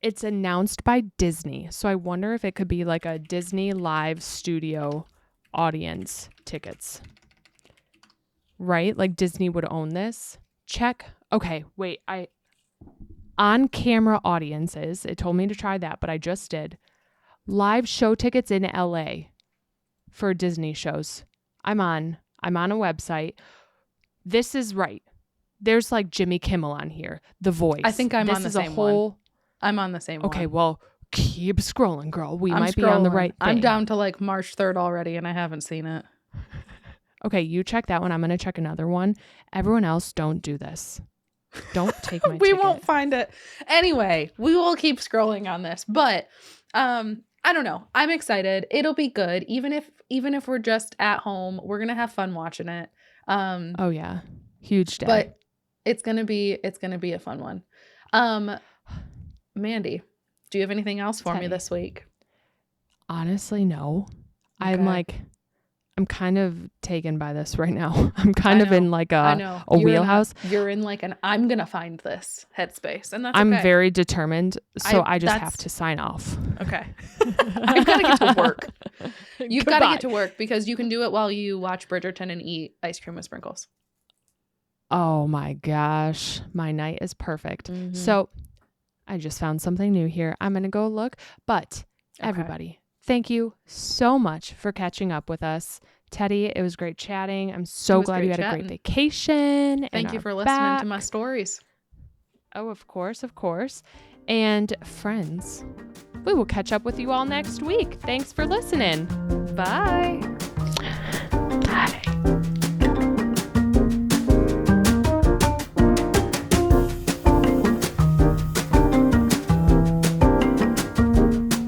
it's announced by Disney. So I wonder if it could be like a Disney live studio audience tickets. Right? Like Disney would own this. Check. Okay, wait. On camera audiences. It told me to try that, but I just did. Live show tickets in LA for Disney shows. I'm on a website. This is right. There's like Jimmy Kimmel on here. The Voice. I think I'm on the same one. I'm on the same one. Okay, well, keep scrolling, girl. We might be on the right thing. I'm down to like March 3rd already and I haven't seen it. Okay, you check that one. I'm going to check another one. Everyone else, don't do this. Don't take my We ticket. won't find it. Anyway, we will keep scrolling on this. But I don't know. I'm excited. It'll be good. Even if we're just at home, we're going to have fun watching it. Oh yeah. Huge day. But it's going to be a fun one. Mandy, do you have anything else for me this week? Honestly, no. Okay. I'm kind of taken by this right now. I'm kind of in like a wheelhouse. You're in like an I'm going to find this headspace. And that's I'm okay. very determined. So I just have to sign off. Okay. I've got to get to work. You've got to get to work because you can do it while you watch Bridgerton and eat ice cream with sprinkles. Oh my gosh. My night is perfect. Mm-hmm. So I just found something new here. I'm going to go look. But everybody, thank you so much for catching up with us. Teddy, it was great chatting. I'm so glad you had a great vacation. Thank you for listening to my stories. Oh, of course, of course. And friends, we will catch up with you all next week. Thanks for listening. Bye.